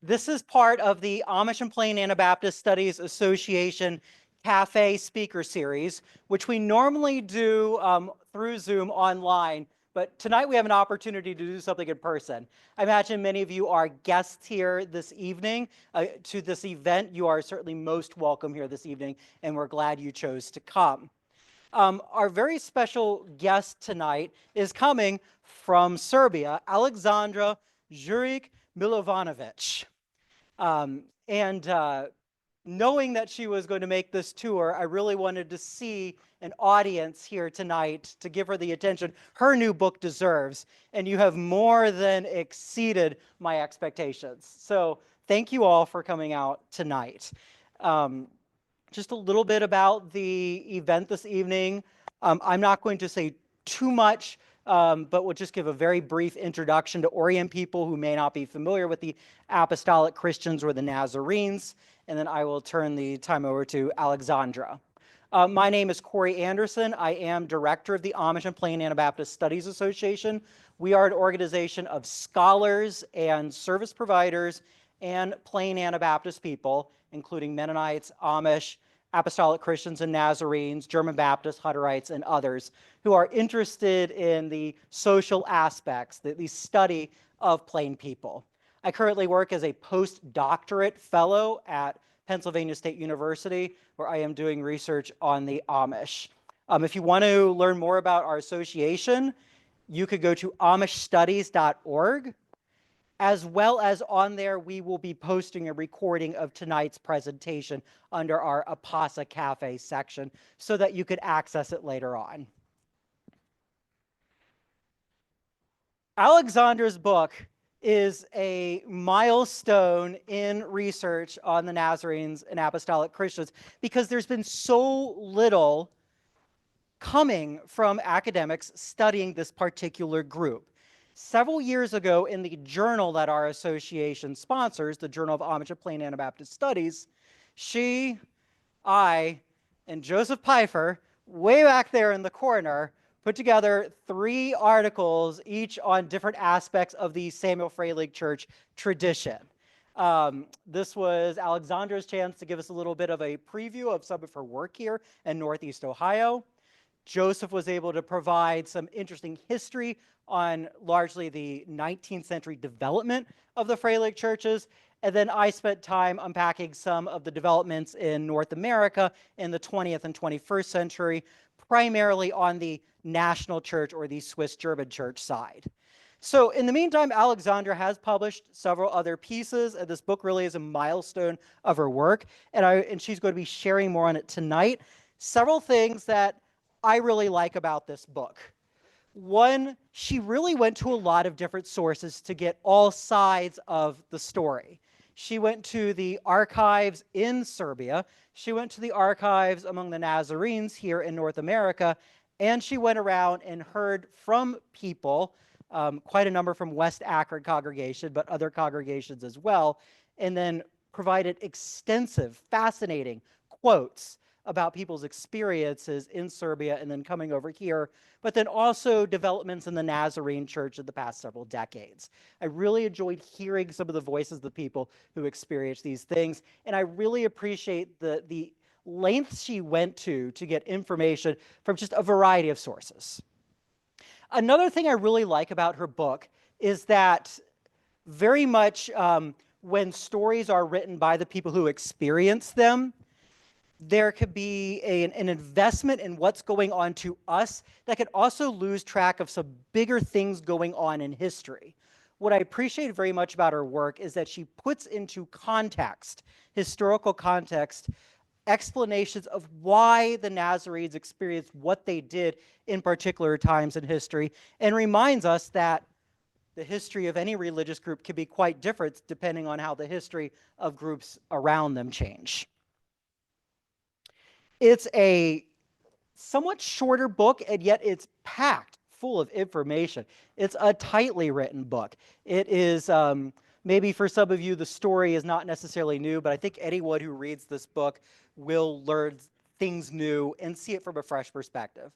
This is part of the Amish and Plain Anabaptist Studies Association Cafe Speaker Series, which we normally do through Zoom online, but tonight we have an opportunity to do something in person. I imagine many of you are guests here this evening to this event. You are certainly most welcome here this evening, and we're glad you chose to come. Our very special guest tonight is coming from Serbia, Aleksandra Djurić Milovanović. And knowing that she was going to make this tour, I really wanted to see an audience here tonight to give her the attention her new book deserves. And you have more than exceeded my expectations. So thank you all for coming out tonight. Just a little bit about the event this evening. I'm not going to say too much, but we'll just give a very brief introduction to orient people who may not be familiar with the Apostolic Christians or the Nazarenes, and then I will turn the time over to Aleksandra. My name is Corey Anderson. I am director of the Amish and Plain Anabaptist Studies Association. We are an organization of scholars and service providers and plain Anabaptist people, including Mennonites, Amish, Apostolic Christians and Nazarenes, German Baptists, Hutterites, and others who are interested in the social aspects, the study of plain people. I currently work as a postdoctorate fellow at Pennsylvania State University, where I am doing research on the Amish. If you want to learn more about our association, you could go to amishstudies.org. As well as on there, we will be posting a recording of tonight's presentation under our Apostolic Cafe section so that you could access it later on. Aleksandra's book is a milestone in research on the Nazarenes and Apostolic Christians because there's been so little coming from academics studying this particular group. Several years ago, in the journal that our association sponsors, the Journal of Amish and Plain Anabaptist Studies, I, and Joseph Pfeiffer, way back there in the corner, put together 3 articles, each on different aspects of the Samuel Freylig Church tradition. This was Aleksandra's chance to give us a little bit of a preview of some of her work here in Northeast Ohio. Joseph was able to provide some interesting history on largely the 19th century development of the Freylig churches. And then I spent time unpacking some of the developments in North America in the 20th and 21st century, primarily on the national church or the Swiss German church side. So in the meantime, Aleksandra has published several other pieces, and this book really is a milestone of her work, and she's going to be sharing more on it tonight. Several things that I really like about this book. One, she really went to a lot of different sources to get all sides of the story. She went to the archives in Serbia, she went to the archives among the Nazarenes here in North America, and she went around and heard from people, quite a number from West Akron congregation, but other congregations as well, and then provided extensive, fascinating quotes about people's experiences in Serbia and then coming over here, but then also developments in the Nazarene church in the past several decades. I really enjoyed hearing some of the voices of the people who experienced these things, and I really appreciate the lengths she went to get information from just a variety of sources. Another thing I really like about her book is that very much when stories are written by the people who experience them, there could be an investment in what's going on to us that could also lose track of some bigger things going on in history. What I appreciate very much about her work is that she puts into context, historical context, explanations of why the Nazarenes experienced what they did in particular times in history, and reminds us that the history of any religious group can be quite different depending on how the history of groups around them change. It's a somewhat shorter book, and yet it's packed full of information. It's a tightly written book. It is, maybe for some of you, the story is not necessarily new, but I think anyone who reads this book will learn things new and see it from a fresh perspective.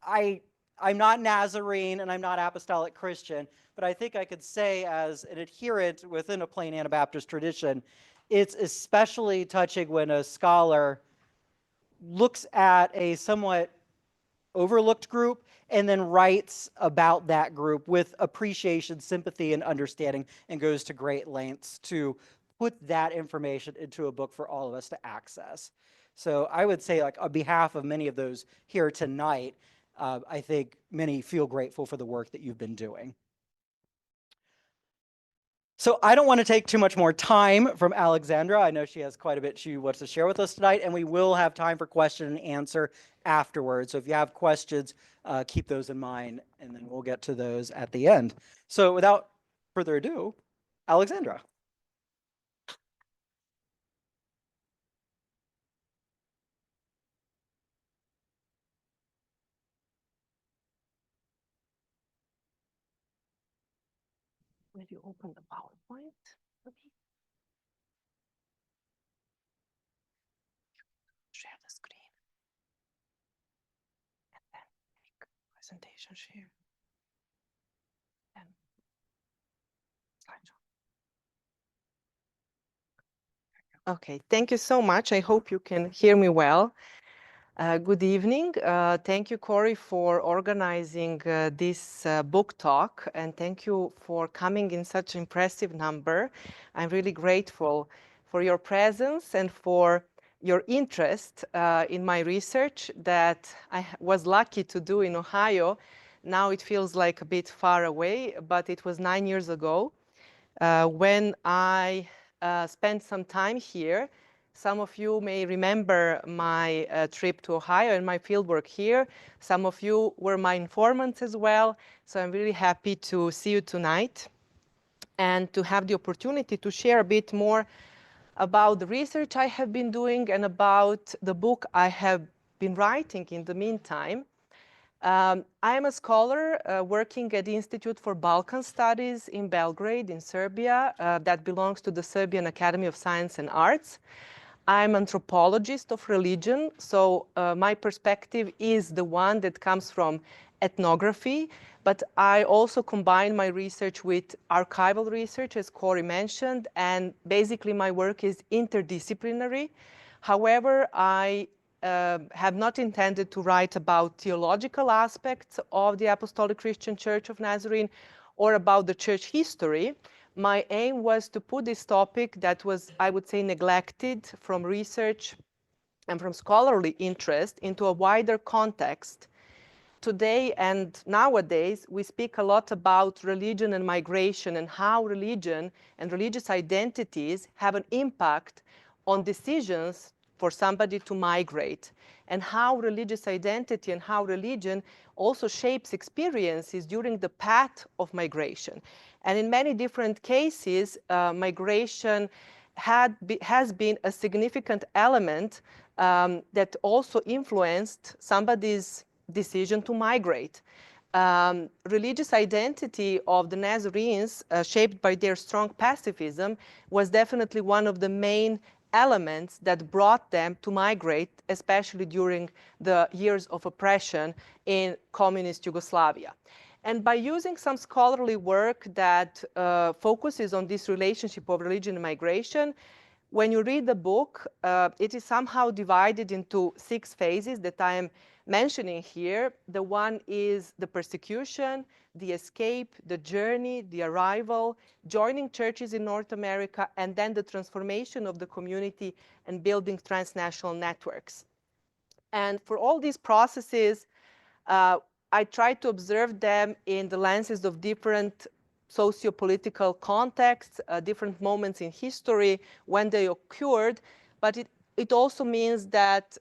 I I'm not Nazarene and I'm not Apostolic Christian, but I think I could say as an adherent within a plain Anabaptist tradition, it's especially touching when a scholar looks at a somewhat overlooked group and then writes about that group with appreciation, sympathy, and understanding, and goes to great lengths to put that information into a book for all of us to access. So I would say, like, on behalf of many of those here tonight, I think many feel grateful for the work that you've been doing. So I don't want to take too much more time from Aleksandra. I know she has quite a bit she wants to share with us tonight, and we will have time for question and answer afterwards. So if you have questions, keep those in mind, and then we'll get to those at the end. So without further ado, Aleksandra. Will you open the PowerPoint for me? Share the screen. And then make presentation share. And slideshow. Okay, thank you so much. I hope you can hear me well. Good evening. Thank you, Corey, for organizing this book talk, and thank you for coming in such impressive number. I'm really grateful for your presence and for your interest in my research that I was lucky to do in Ohio. Now it feels like a bit far away, but it was 9 years ago when I spent some time here. Some of you may remember my trip to Ohio and my fieldwork here. Some of you were my informants as well. So I'm really happy to see you tonight and to have the opportunity to share a bit more about the research I have been doing and about the book I have been writing in the meantime. I am a scholar working at the Institute for Balkan Studies in Belgrade, in Serbia, that belongs to the Serbian Academy of Science and Arts. I'm an anthropologist of religion, so my perspective is the one that comes from ethnography, but I also combine my research with archival research, as Corey mentioned, and basically my work is interdisciplinary. However, I have not intended to write about theological aspects of the Apostolic Christian Church of Nazarene or about the church history. My aim was to put this topic that was, I would say, neglected from research and from scholarly interest into a wider context. Today and nowadays, we speak a lot about religion and migration and how religion and religious identities have an impact on decisions for somebody to migrate, and how religious identity and how religion also shapes experiences during the path of migration. And in many different cases, migration has been a significant element that also influenced somebody's decision to migrate. Religious identity of the Nazarenes, shaped by their strong pacifism, was definitely one of the main elements that brought them to migrate, especially during the years of oppression in communist Yugoslavia. And by using some scholarly work that focuses on this relationship of religion and migration, when you read the book, it is somehow divided into 6 phases that I am mentioning here. The one is the persecution, the escape, the journey, the arrival, joining churches in North America, and then the transformation of the community and building transnational networks. And for all these processes, I try to observe them in the lenses of different socio-political contexts, different moments in history when they occurred, but it also means that,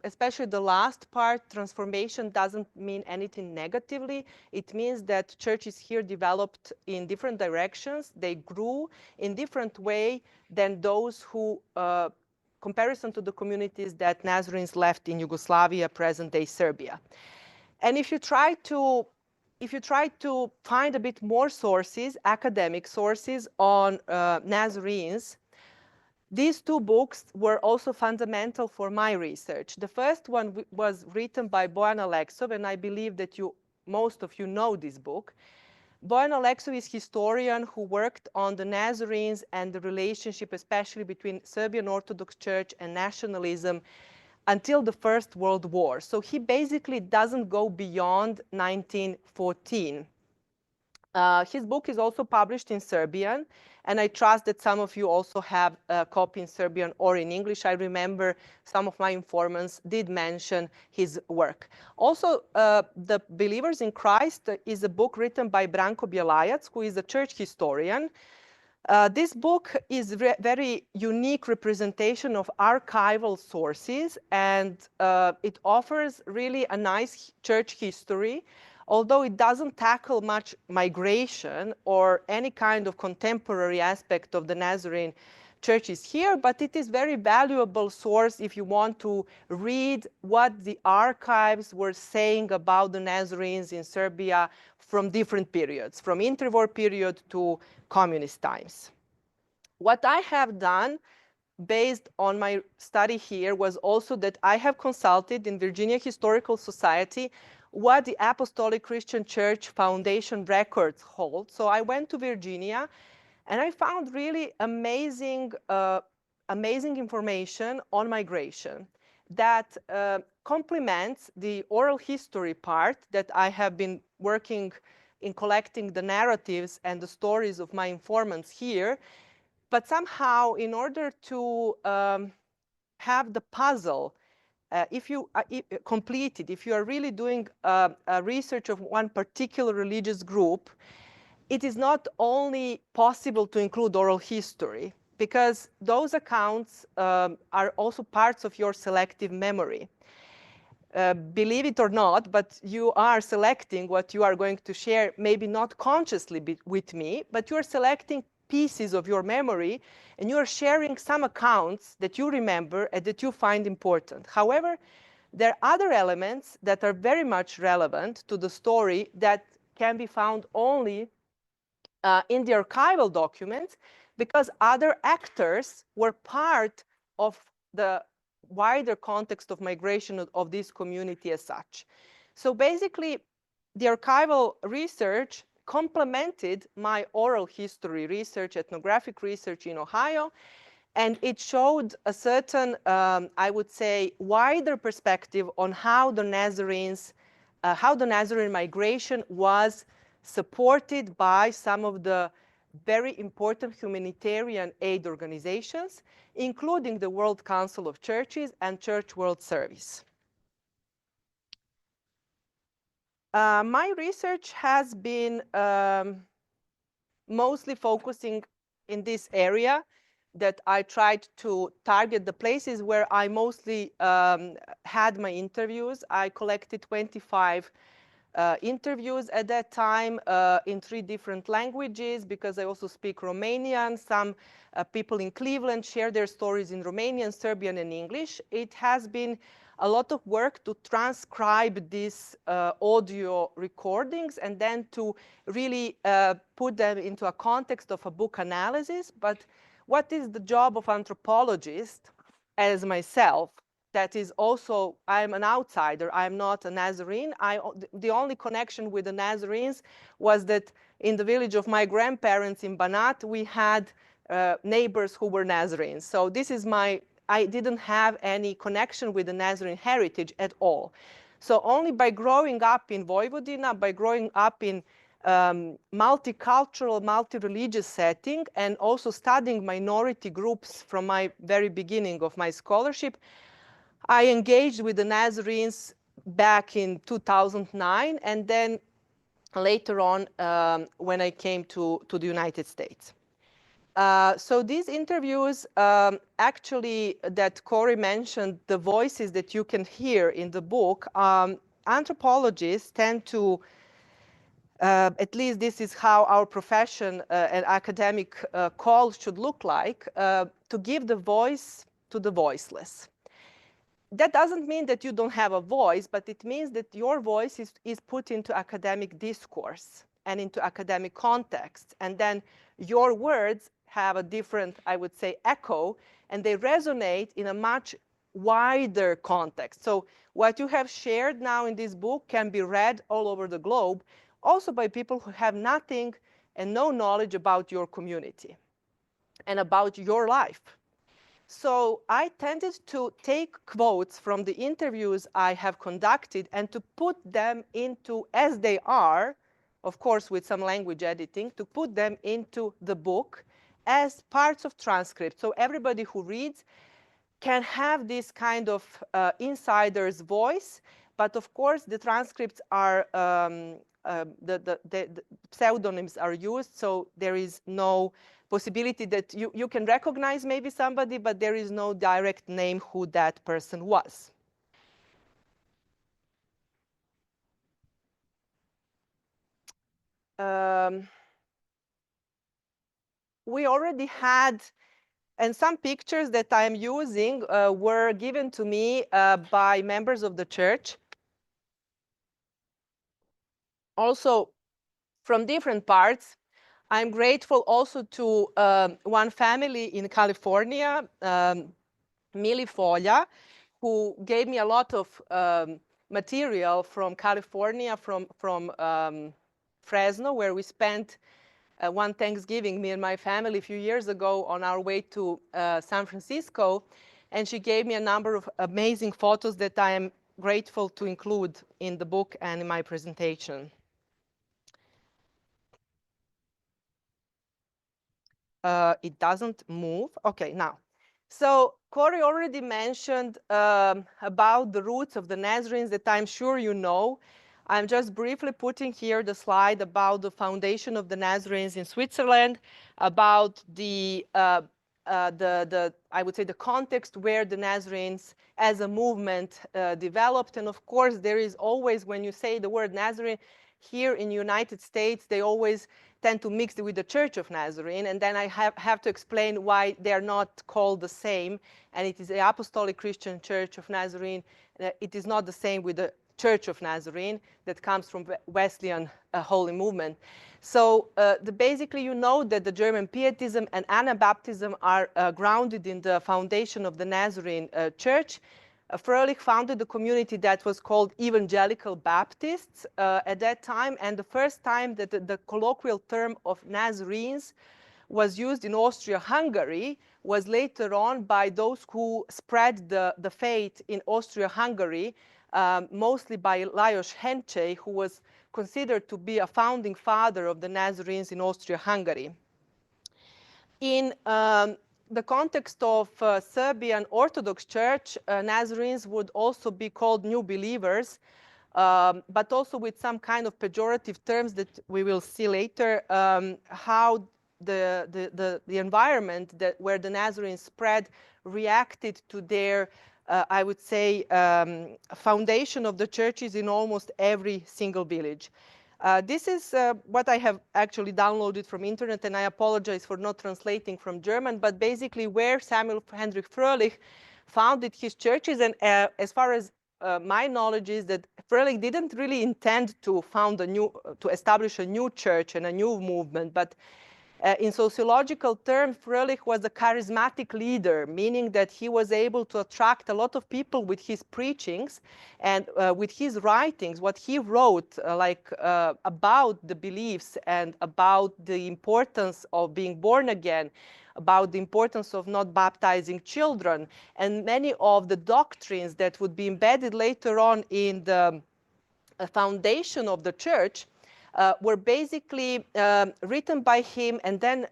especially the last part, transformation doesn't mean anything negatively. It means that churches here developed in different directions. They grew in different way than those who, comparison to the communities that Nazarenes left in Yugoslavia, present-day Serbia. And if you try to find a bit more sources, academic sources on Nazarenes, these 2 books were also fundamental for my research. The first one was written by Bojan Aleksov, and I believe that you most of you know this book. Bojan Aleksov is a historian who worked on the Nazarenes and the relationship, especially between Serbian Orthodox Church and nationalism until the First World War. So he basically doesn't go beyond 1914. His book is also published in Serbian, and I trust that some of you also have a copy in Serbian or in English. I remember some of my informants did mention his work. Also, The Believers in Christ is a book written by Branko Bjelajac, who is a church historian. This book is a very unique representation of archival sources, and it offers really a nice church history, although it doesn't tackle much migration or any kind of contemporary aspect of the Nazarene churches here, but it is very valuable source if you want to read what the archives were saying about the Nazarenes in Serbia from different periods, from interwar period to communist times. What I have done based on my study here was also that I have consulted in Virginia Historical Society what the Apostolic Christian Church Foundation records hold. So I went to Virginia and I found really amazing, amazing information on migration that complements the oral history part that I have been working in collecting the narratives and the stories of my informants here. But somehow, in order to have the puzzle, if you complete it, if you are really doing a research of one particular religious group, it is not only possible to include oral history, because those accounts are also parts of your selective memory. Believe it or not, but you are selecting what you are going to share, maybe not consciously with me, but you are selecting pieces of your memory, and you are sharing some accounts that you remember and that you find important. However, there are other elements that are very much relevant to the story that can be found only in the archival documents, because other actors were part of the wider context of migration of this community as such. So basically, the archival research complemented my oral history research, ethnographic research in Ohio, and it showed a certain, I would say, wider perspective on how the Nazarenes, how the Nazarene migration was supported by some of the very important humanitarian aid organizations, including the World Council of Churches and Church World Service. My research has been mostly focusing in this area, that I tried to target the places where I mostly had my interviews. I collected 25 interviews at that time in 3 different languages, because I also speak Romanian. Some people in Cleveland share their stories in Romanian, Serbian, and English. It has been a lot of work to transcribe these audio recordings and then to really put them into a context of a book analysis. But what is the job of anthropologist, as myself, that is also, I'm an outsider, I'm not a Nazarene. The only connection with the Nazarenes was that in the village of my grandparents in Banat, we had neighbors who were Nazarenes. So this is I didn't have any connection with the Nazarene heritage at all. So only by growing up in Vojvodina, by growing up in multicultural, multi-religious setting, and also studying minority groups from my very beginning of my scholarship, I engaged with the Nazarenes back in 2009, and then later on when I came to the United States. So these interviews, actually, that Corey mentioned, the voices that you can hear in the book, anthropologists tend to, at least this is how our profession and academic call should look like, to give the voice to the voiceless. That doesn't mean that you don't have a voice, but it means that your voice is put into academic discourse and into academic context. And then your words have a different, I would say, echo, and they resonate in a much wider context. So what you have shared now in this book can be read all over the globe, also by people who have nothing and no knowledge about your community and about your life. So I tended to take quotes from the interviews I have conducted and to put them into, as they are, of course with some language editing, to put them into the book as parts of transcript. So everybody who reads can have this kind of insider's voice, but of course the transcripts are, the pseudonyms are used, so there is no possibility that you can recognize maybe somebody, but there is no direct name who that person was. We already had, and some pictures that I'm using were given to me by members of the church, also from different parts. I'm grateful also to one family in California, Mili Foglia, who gave me a lot of material from California, from Fresno, where we spent one Thanksgiving, me and my family, a few years ago on our way to San Francisco. And she gave me a number of amazing photos that I am grateful to include in the book and in my presentation. It doesn't move. Okay, now. So Corey already mentioned about the roots of the Nazarenes that I'm sure you know. I'm just briefly putting here the slide about the foundation of the Nazarenes in Switzerland, about I would say the context where the Nazarenes as a movement developed. And of course, there is always, when you say the word Nazarene, here in the United States, they always tend to mix it with the Church of Nazarene, and then I have to explain why they are not called the same, and it is the Apostolic Christian Church of Nazarene. It is not the same with the Church of Nazarene that comes from Wesleyan Holy Movement. So basically, you know that the German Pietism and Anabaptism are grounded in the foundation of the Nazarene Church. Fröhlich founded a community that was called Evangelical Baptists at that time, and the first time that the colloquial term of Nazarenes was used in Austria-Hungary was later on by those who spread the faith in Austria-Hungary, mostly by Lajos Henčej, who was considered to be a founding father of the Nazarenes in Austria-Hungary. In the context of Serbian Orthodox Church, Nazarenes would also be called new believers, but also with some kind of pejorative terms that we will see later, how the environment where the Nazarenes spread reacted to their, I would say, foundation of the churches in almost every single village. This is what I have actually downloaded from internet, and I apologize for not translating from German, but basically where Samuel Hendrik Fröhlich founded his churches. And as far as my knowledge is that Fröhlich didn't really intend to establish a new church and a new movement, but in sociological terms, Fröhlich was a charismatic leader, meaning that he was able to attract a lot of people with his preachings and with his writings. What he wrote about the beliefs and about the importance of being born again, about the importance of not baptizing children, and many of the doctrines that would be embedded later on in the foundation of the church, were basically written by him, and then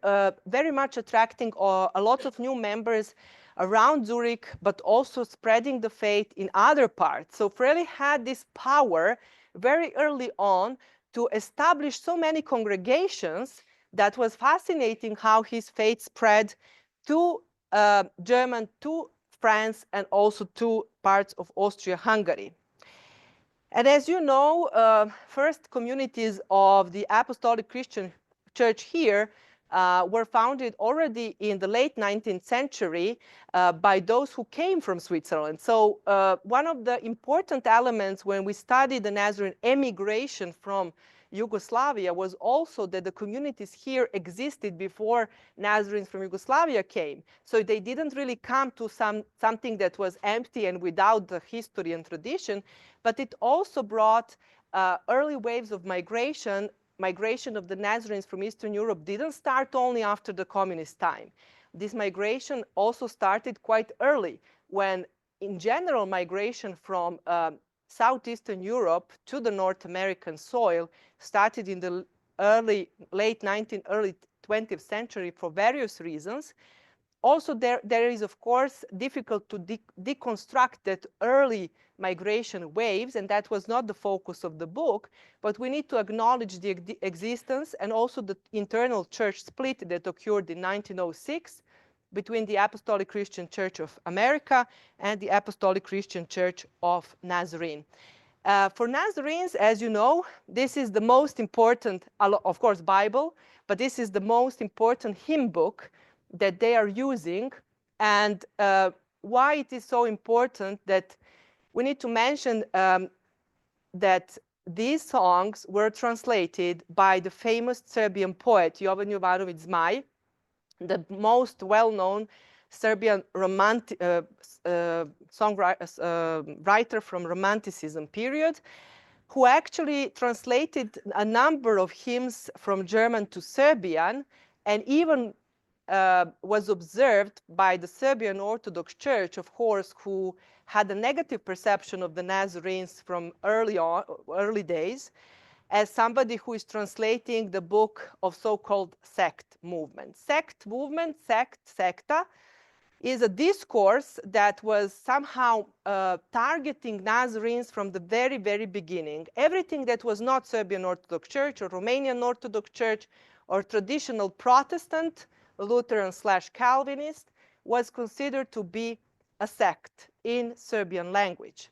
very much attracting a lot of new members around Zurich, but also spreading the faith in other parts. So Fröhlich had this power very early on to establish so many congregations that was fascinating how his faith spread to Germany, to France, and also to parts of Austria-Hungary. And as you know, first communities of the Apostolic Christian Church here were founded already in the late 19th century by those who came from Switzerland. So one of the important elements when we study the Nazarene emigration from Yugoslavia was also that the communities here existed before Nazarenes from Yugoslavia came. So they didn't really come to something that was empty and without the history and tradition, but it also brought early waves of migration. Migration of the Nazarenes from Eastern Europe didn't start only after the communist time. This migration also started quite early, when in general migration from Southeastern Europe to the North American soil started in the late 19th, early 20th century for various reasons. Also, there is, of course, difficult to deconstruct that early migration waves, and that was not the focus of the book, but we need to acknowledge the existence and also the internal church split that occurred in 1906 between the Apostolic Christian Church of America and the Apostolic Christian Church of Nazarene. For Nazarenes, as you know, this is the most important, of course, Bible, but this is the most important hymn book that they are using. And why it is so important that we need to mention that these songs were translated by the famous Serbian poet Jovan Jovanović Zmaj, the most well-known Serbian writer from Romanticism period, who actually translated a number of hymns from German to Serbian, and even was observed by the Serbian Orthodox Church, of course, who had a negative perception of the Nazarenes from early days, as somebody who is translating the book of so-called sect movement. Sect movement, secta, is a discourse that was somehow targeting Nazarenes from the very, very beginning. Everything that was not Serbian Orthodox Church or Romanian Orthodox Church or traditional Protestant, Lutheran/Calvinist, was considered to be a sect in Serbian language.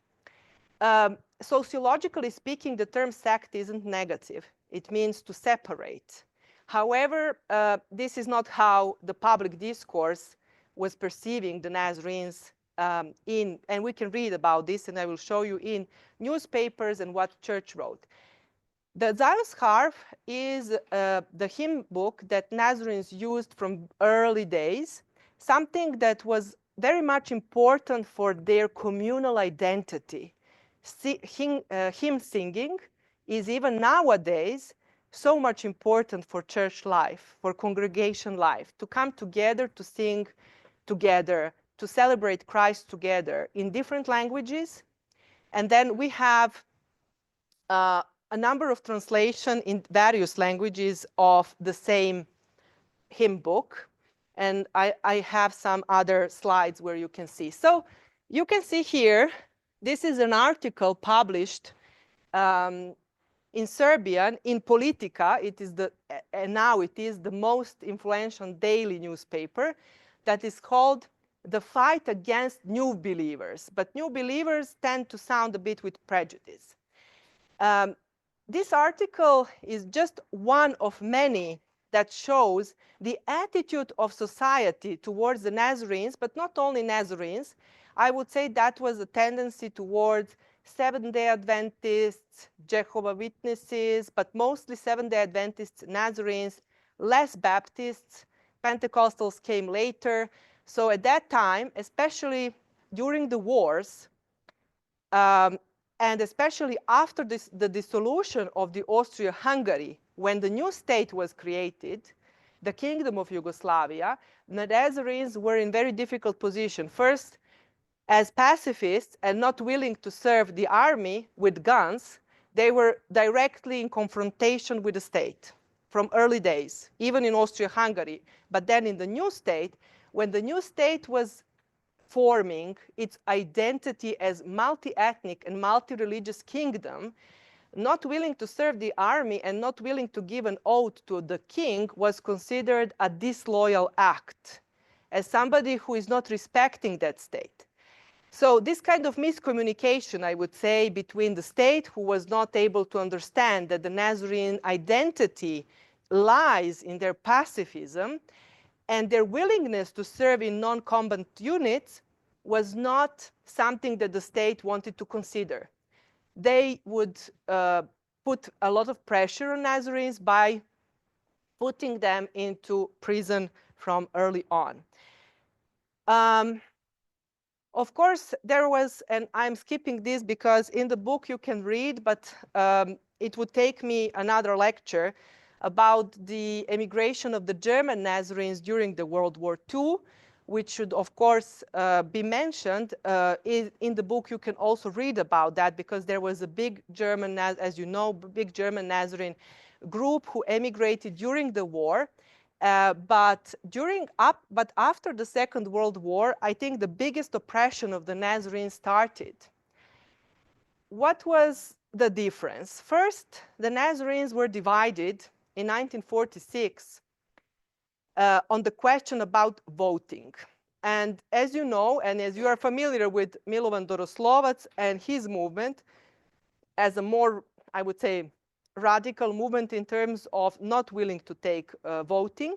Sociologically speaking, the term sect isn't negative. It means to separate. However, this is not how the public discourse was perceiving the Nazarenes and we can read about this, and I will show you in newspapers and what church wrote. The Zion's Harp is the hymn book that Nazarenes used from early days, something that was very much important for their communal identity. Hymn singing is even nowadays so much important for church life, for congregation life, to come together, to sing together, to celebrate Christ together in different languages. And then we have a number of translations in various languages of the same hymn book. And I have some other slides where you can see. So you can see here, this is an article published in Serbian, in Politika. It is and now it is the most influential daily newspaper that is called The Fight Against New Believers. But new believers tend to sound a bit with prejudice. This article is just one of many that shows the attitude of society towards the Nazarenes, but not only Nazarenes. I would say that was a tendency towards Seventh-day Adventists, Jehovah's Witnesses, but mostly Seventh-day Adventists, Nazarenes, less Baptists. Pentecostals came later. So at that time, especially during the wars, and especially after the dissolution of the Austria-Hungary, when the new state was created, the Kingdom of Yugoslavia, the Nazarenes were in very difficult position. First, as pacifists and not willing to serve the army with guns, they were directly in confrontation with the state from early days, even in Austria-Hungary. But then in the new state, when the new state was forming its identity as multi-ethnic and multi-religious kingdom, not willing to serve the army and not willing to give an oath to the king was considered a disloyal act, as somebody who is not respecting that state. So this kind of miscommunication, I would say, between the state, who was not able to understand that the Nazarene identity lies in their pacifism, and their willingness to serve in non-combat units, was not something that the state wanted to consider. They would put a lot of pressure on Nazarenes by putting them into prison from early on. Of course, there was, and I'm skipping this because in the book you can read, but it would take me another lecture about the emigration of the German Nazarenes during the World War II, which should, of course, be mentioned. In the book, you can also read about that because there was a big German, as you know, big German Nazarene group who emigrated during the war. But after the Second World War, I think the biggest oppression of the Nazarenes started. What was the difference? First, the Nazarenes were divided in 1946 on the question about voting. And as you know, and as you are familiar with Milovan Doroslovac and his movement as a more, I would say, radical movement in terms of not willing to take voting.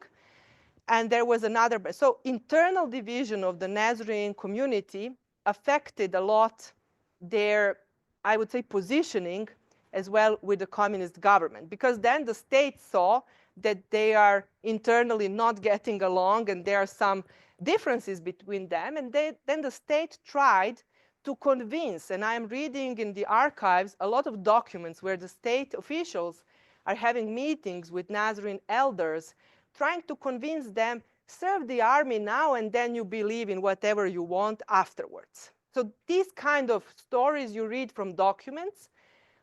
And there was another, so internal division of the Nazarene community affected a lot their, I would say, positioning as well with the communist government, because then the state saw that they are internally not getting along and there are some differences between them. And then the state tried to convince, and I'm reading in the archives a lot of documents where the state officials are having meetings with Nazarene elders trying to convince them, serve the army now and then you believe in whatever you want afterwards. So these kind of stories you read from documents,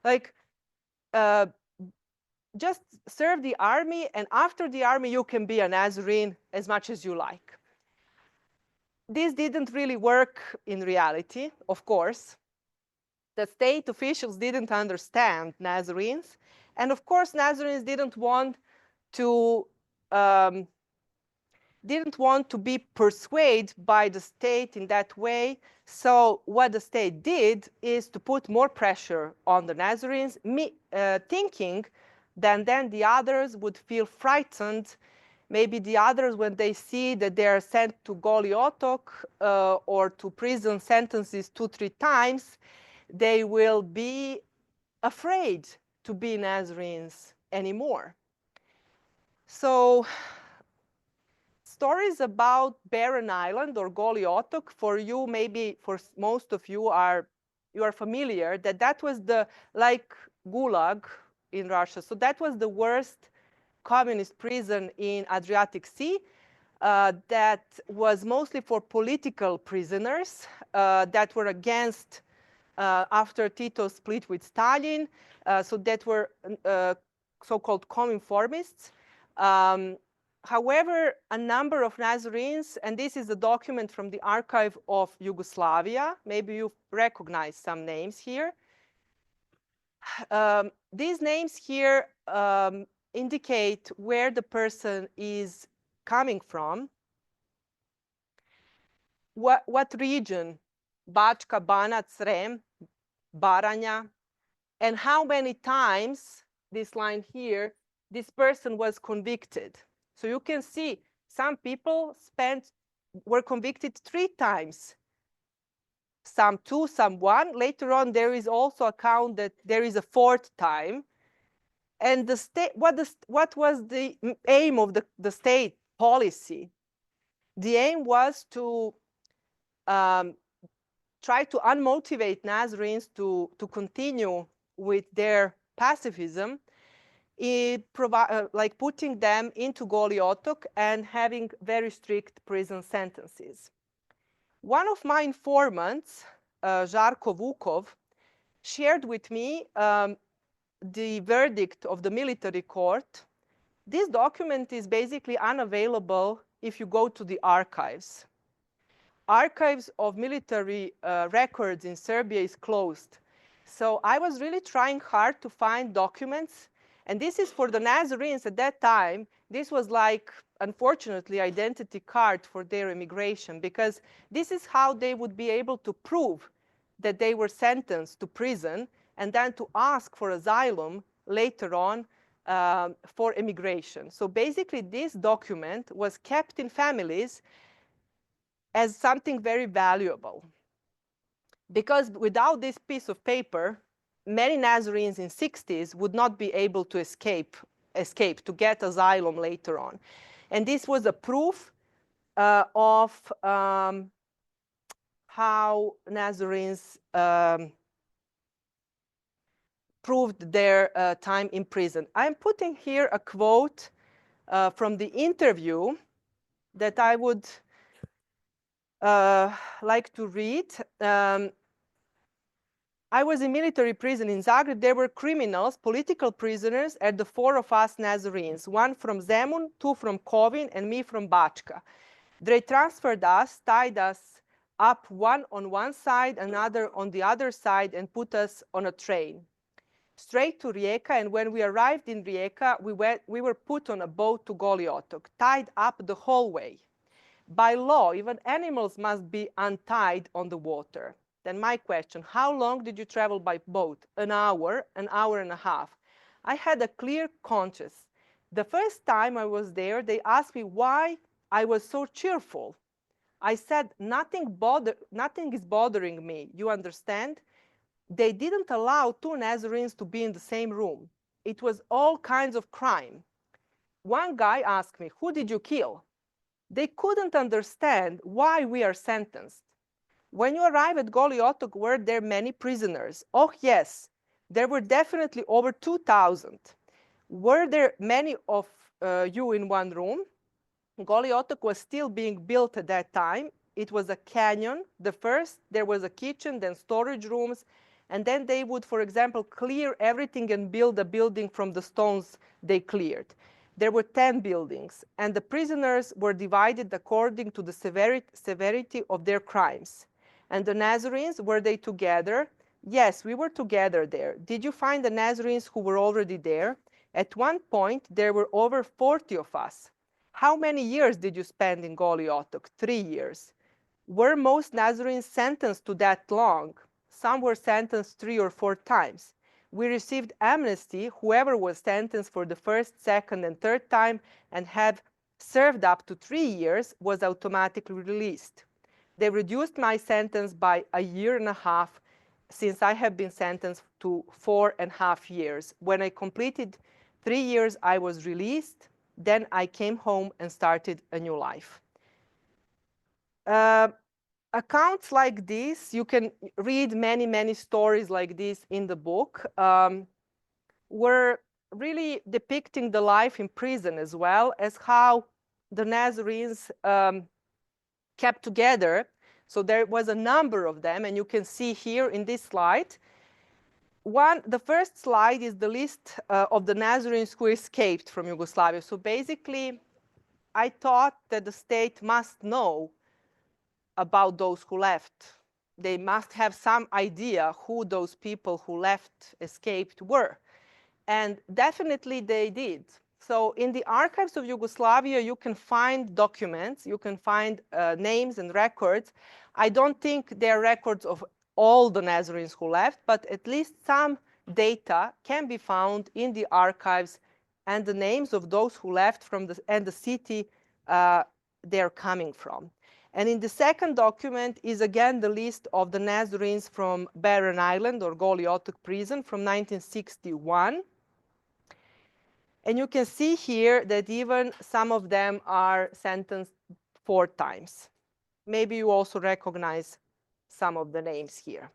like just serve the army and after the army you can be a Nazarene as much as you like. This didn't really work in reality, of course. The state officials didn't understand Nazarenes. And of course, Nazarenes didn't want to be persuaded by the state in that way. So what the state did is to put more pressure on the Nazarenes, thinking that then the others would feel frightened. Maybe the others, when they see that they are sent to Goli Otok or to prison sentences 2-3 times, they will be afraid to be Nazarenes anymore. So stories about Barren Island or Goli Otok, for you, maybe for most of you are familiar that was the, like Gulag in Russia. So that was the worst communist prison in Adriatic Sea that was mostly for political prisoners that were against after Tito split with Stalin. So that were so-called conformists. However, a number of Nazarenes, and this is a document from the archive of Yugoslavia, maybe you recognize some names here. These names here indicate where the person is coming from, what region, Bačka, Banat, Srem, Baranja, and how many times, this line here, this person was convicted. So you can see some people were convicted 3 times, some 2, some 1. Later on, there is also a count that there is a 4th time. And the state, what was the aim of the state policy? The aim was to try to unmotivate Nazarenes to continue with their pacifism, like putting them into Goli Otok and having very strict prison sentences. One of my informants, Žarko Vukov, shared with me the verdict of the military court. This document is basically unavailable if you go to the archives. Archives of military records in Serbia is closed. So I was really trying hard to find documents. And this is for the Nazarenes at that time. This was like, unfortunately, identity card for their immigration, because this is how they would be able to prove that they were sentenced to prison and then to ask for asylum later on for immigration. So basically, this document was kept in families as something very valuable. Because without this piece of paper, many Nazarenes in 60s would not be able to escape to get asylum later on. And this was a proof of how Nazarenes proved their time in prison. I'm putting here a quote from the interview that I would like to read. I was in military prison in Zagreb. There were criminals, political prisoners, and the four of us Nazarenes, one from Zemun, two from Kovin, and me from Bačka. They transferred us, tied us up, one on one side, another on the other side, and put us on a train straight to Rijeka. And when we arrived in Rijeka, we were put on a boat to Goli Otok, tied up the whole way. By law, even animals must be untied on the water. Then my question, how long did you travel by boat? An hour and a half. I had a clear conscience. The first time I was there, they asked me why I was so cheerful. I said, nothing is bothering me, you understand? They didn't allow two Nazarenes to be in the same room. It was all kinds of crime. One guy asked me, who did you kill? They couldn't understand why we are sentenced. When you arrive at Goli Otok, were there many prisoners? Oh, yes, there were definitely over 2,000. Were there many of you in one room? Goli Otok was still being built at that time. It was a canyon. There was a kitchen, then storage rooms, and then they would, for example, clear everything and build a building from the stones they cleared. There were 10 buildings, and the prisoners were divided according to the severity of their crimes. And the Nazarenes, were they together? Yes, we were together there. Did you find the Nazarenes who were already there? At one point, there were over 40 of us. How many years did you spend in Goli Otok? 3 years. Were most Nazarenes sentenced to that long? Some were sentenced 3 or 4 times. We received amnesty. Whoever was sentenced for the first, second, and third time and had served up to 3 years was automatically released. They reduced my sentence by 1.5 years, since I have been sentenced to 4.5 years. When I completed 3 years, I was released. Then I came home and started a new life. Accounts like this, you can read many, many stories like this in the book, were really depicting the life in prison as well as how the Nazarenes kept together. So there was a number of them, and you can see here in this slide. The first slide is the list of the Nazarenes who escaped from Yugoslavia. So basically, I thought that the state must know about those who left. They must have some idea who those people who left, escaped were. And definitely they did. So in the archives of Yugoslavia, you can find documents, you can find names and records. I don't think there are records of all the Nazarenes who left, but at least some data can be found in the archives and the names of those who left and the city they're coming from. And in the second document is again the list of the Nazarenes from Barren Island or Goli Otok prison from 1961. And you can see here that even some of them are sentenced 4 times. Maybe you also recognize some of the names here.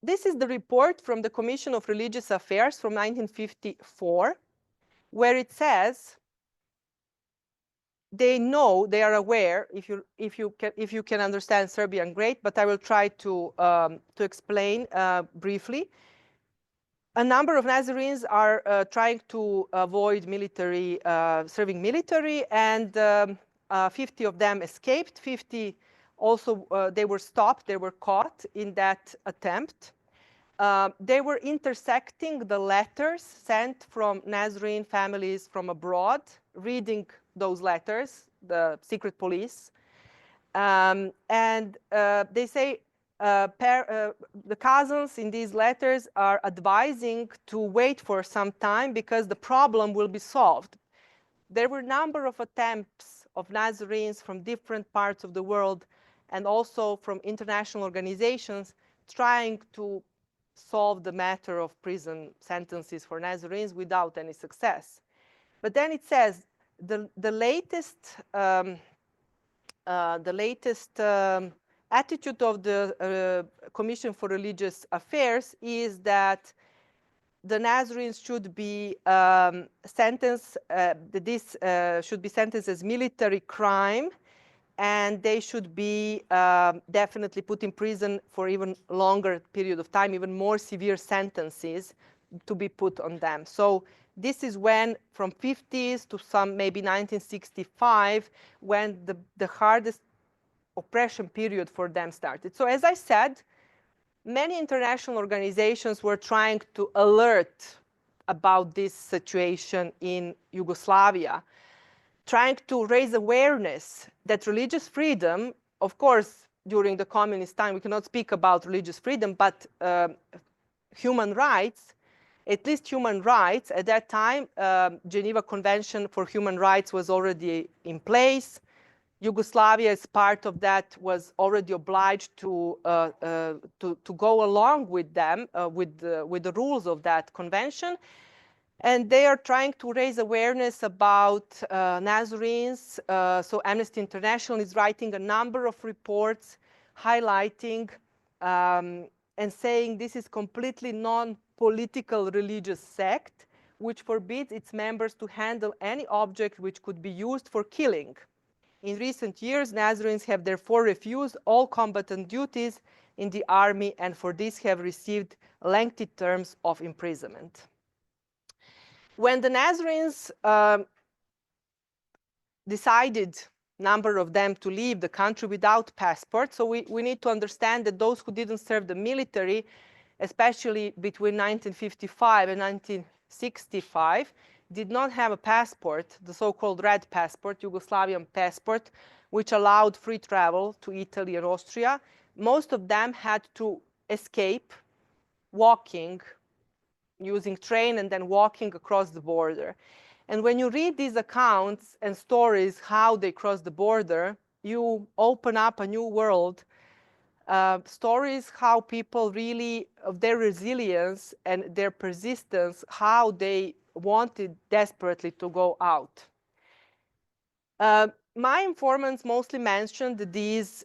This is the report from the Commission of Religious Affairs from 1954, where it says they know, they are aware. If you can understand Serbian, great, but I will try to explain briefly. A number of Nazarenes are trying to avoid military, serving military, and 50 of them escaped. 50 also, they were stopped, they were caught in that attempt. They were intersecting the letters sent from Nazarene families from abroad, reading those letters, the secret police. And they say the cousins in these letters are advising to wait for some time because the problem will be solved. There were a number of attempts of Nazarenes from different parts of the world and also from international organizations trying to solve the matter of prison sentences for Nazarenes without any success. But then it says the latest attitude of the Commission for Religious Affairs is that the Nazarenes should be sentenced, this should be sentenced as military crime, and they should be definitely put in prison for even longer period of time, even more severe sentences to be put on them. So this is when, from 50s to some maybe 1965, when the hardest oppression period for them started. So as I said, many international organizations were trying to alert about this situation in Yugoslavia, trying to raise awareness that religious freedom, of course, during the communist time, we cannot speak about religious freedom, but human rights, at least human rights, at that time, Geneva Convention for Human Rights was already in place. Yugoslavia, as part of that, was already obliged to go along with them, with the rules of that convention. And they are trying to raise awareness about Nazarenes. So Amnesty International is writing a number of reports highlighting and saying this is completely non-political religious sect, which forbids its members to handle any object which could be used for killing. In recent years, Nazarenes have therefore refused all combatant duties in the army, and for this have received lengthy terms of imprisonment. When the Nazarenes decided, number of them, to leave the country without passports, so we need to understand that those who didn't serve the military, especially between 1955 and 1965, did not have a passport, the so-called red passport, Yugoslavian passport, which allowed free travel to Italy and Austria. Most of them had to escape walking, using train and then walking across the border. And when you read these accounts and stories, how they crossed the border, you open up a new world. Stories how people really, of their resilience and their persistence, how they wanted desperately to go out. My informants mostly mentioned these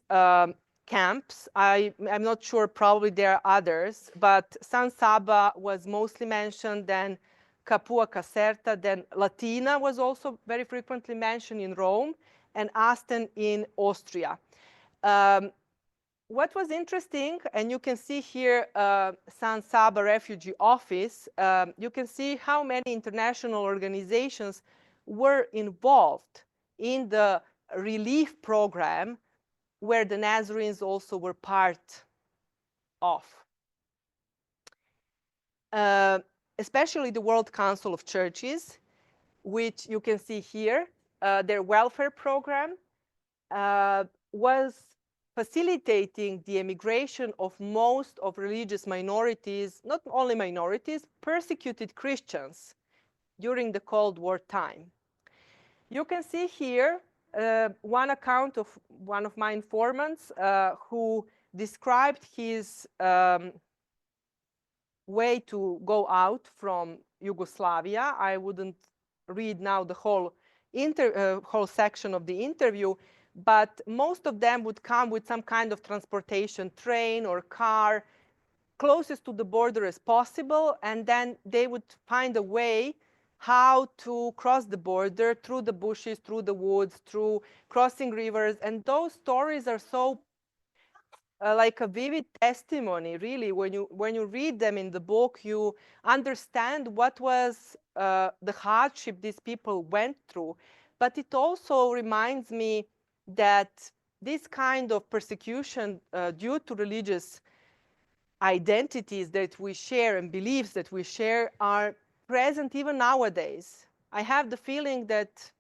camps. I'm not sure, probably there are others, but San Saba was mostly mentioned, then Capua Caserta, then Latina was also very frequently mentioned in Rome, and Asten in Austria. What was interesting, and you can see here San Saba Refugee Office, you can see how many international organizations were involved in the relief program where the Nazarenes also were part of. Especially the World Council of Churches, which you can see here, their welfare program was facilitating the emigration of most of religious minorities, not only minorities, persecuted Christians during the Cold War time. You can see here one account of one of my informants who described his way to go out from Yugoslavia. I wouldn't read now the whole section of the interview, but most of them would come with some kind of transportation, train or car, closest to the border as possible, and then they would find a way how to cross the border through the bushes, through the woods, through crossing rivers. And those stories are so like a vivid testimony, really. When you read them in the book, you understand what was the hardship these people went through. But it also reminds me that this kind of persecution due to religious identities that we share and beliefs that we share are present even nowadays. I have the feeling that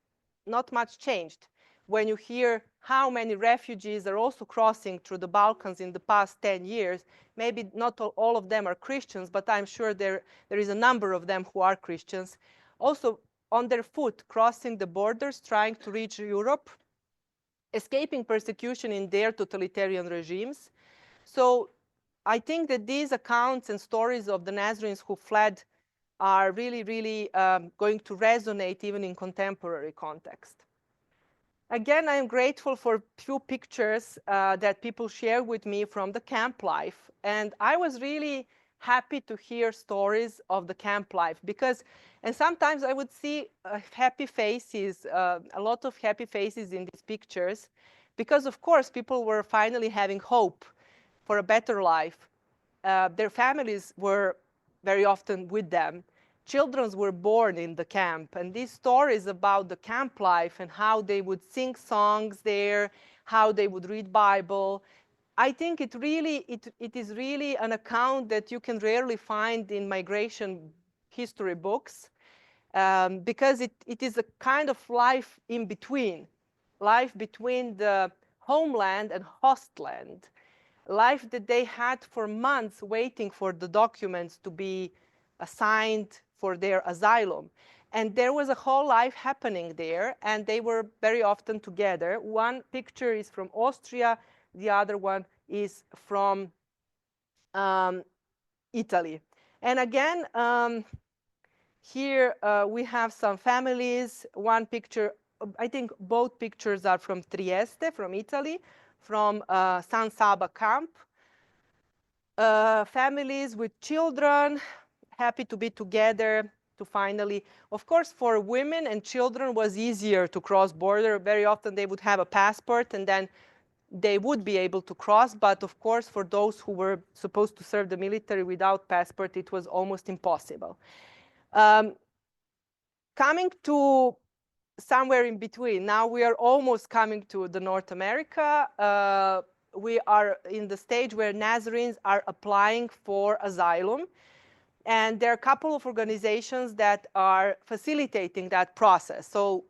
not much changed. When you hear how many refugees are also crossing through the Balkans in the past 10 years, maybe not all of them are Christians, but I'm sure there is a number of them who are Christians, also on their foot, crossing the borders, trying to reach Europe. escaping persecution in their totalitarian regimes. So I think that these accounts and stories of the Nazarenes who fled are really, really going to resonate even in contemporary context. Again, I am grateful for few pictures that people share with me from the camp life. And I was really happy to hear stories of the camp life because, and sometimes I would see happy faces, a lot of happy faces in these pictures, because of course people were finally having hope for a better life. Their families were very often with them. Children were born in the camp, and these stories about the camp life and how they would sing songs there, how they would read Bible, I think it is really an account that you can rarely find in migration history books, because it is a kind of life in between, life between the homeland and hostland, life that they had for months waiting for the documents to be assigned for their asylum. And there was a whole life happening there, and they were very often together. One picture is from Austria, the other one is from Italy. And again, here we have some families. One picture, I think both pictures are from Trieste, from Italy, from San Saba camp. Families with children, happy to be together, to finally, of course, for women and children was easier to cross border. Very often they would have a passport and then they would be able to cross. But of course, for those who were supposed to serve the military without passport, it was almost impossible. Coming to somewhere in between, now we are almost coming to the North America. We are in the stage where Nazarenes are applying for asylum. And there are a couple of organizations that are facilitating that process. So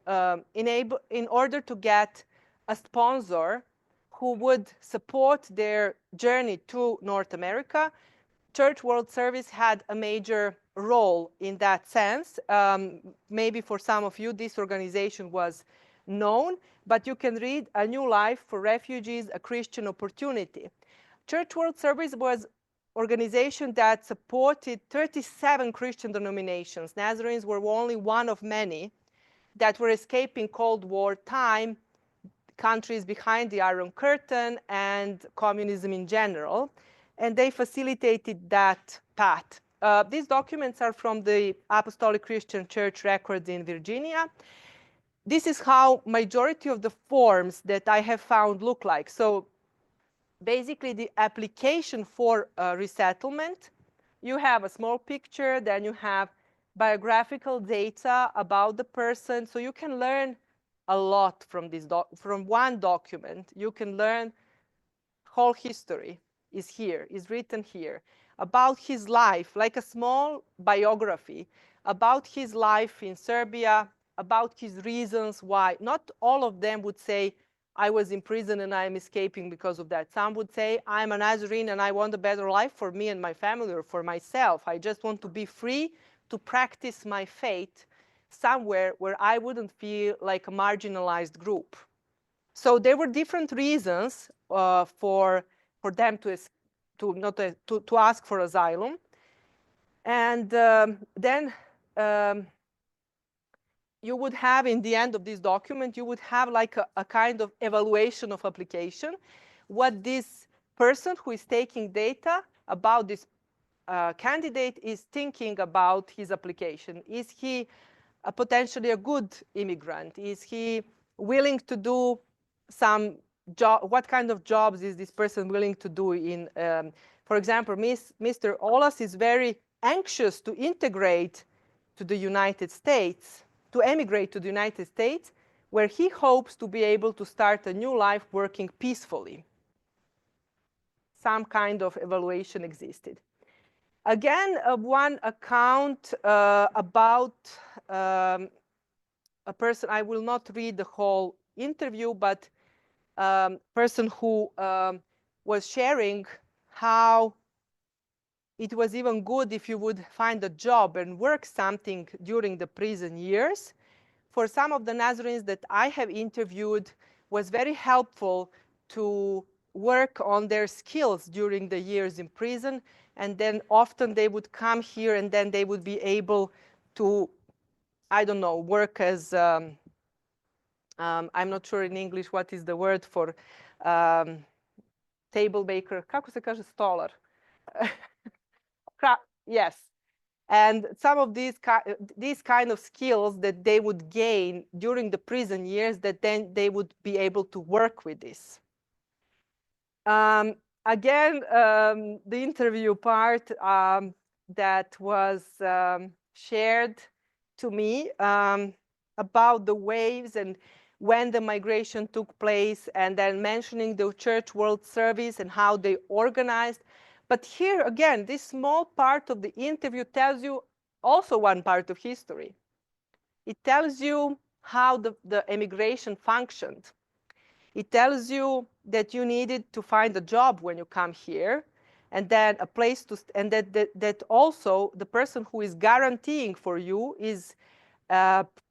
in order to get a sponsor who would support their journey to North America, Church World Service had a major role in that sense. Maybe for some of you, this organization was known, but you can read A New Life for Refugees, A Christian Opportunity. Church World Service was organization that supported 37 Christian denominations. Nazarenes were only one of many that were escaping Cold War time, countries behind the Iron Curtain, and communism in general. And they facilitated that path. These documents are from the Apostolic Christian Church records in Virginia. This is how majority of the forms that I have found look like. So basically, the application for resettlement, you have a small picture, then you have biographical data about the person. So you can learn a lot from this from one document. You can learn whole history is here, is written here, about his life, like a small biography, about his life in Serbia, about his reasons why. Not all of them would say, I was in prison and I am escaping because of that. Some would say, I'm a Nazarene and I want a better life for me and my family or for myself. I just want to be free to practice my faith somewhere where I wouldn't feel like a marginalized group. So there were different reasons for them to ask for asylum. And then you would have, in the end of this document, you would have like a kind of evaluation of application, what this person who is taking data about this candidate is thinking about his application. Is he potentially a good immigrant? Is he willing to do some job? What kind of jobs is this person willing to do in, for example, Mr. Olas is very anxious to integrate to the United States, to emigrate to the United States, where he hopes to be able to start a new life working peacefully. Some kind of evaluation existed. Again, one account about a person, I will not read the whole interview, but person who was sharing how it was even good if you would find a job and work something during the prison years. For some of the Nazarenes that I have interviewed, was very helpful to work on their skills during the years in prison. And then often they would come here and then they would be able to, I don't know, work as, I'm not sure in English what is the word for table maker. Kako se kaže stolar? Yes. And some of these kind of skills that they would gain during the prison years, that then they would be able to work with this. Again, the interview part that was shared to me about the waves and when the migration took place, and then mentioning the Church World Service and how they organized. But here, again, this small part of the interview tells you also one part of history. It tells you how the emigration functioned. It tells you that you needed to find a job when you come here, and then a place to, and that also the person who is guaranteeing for you is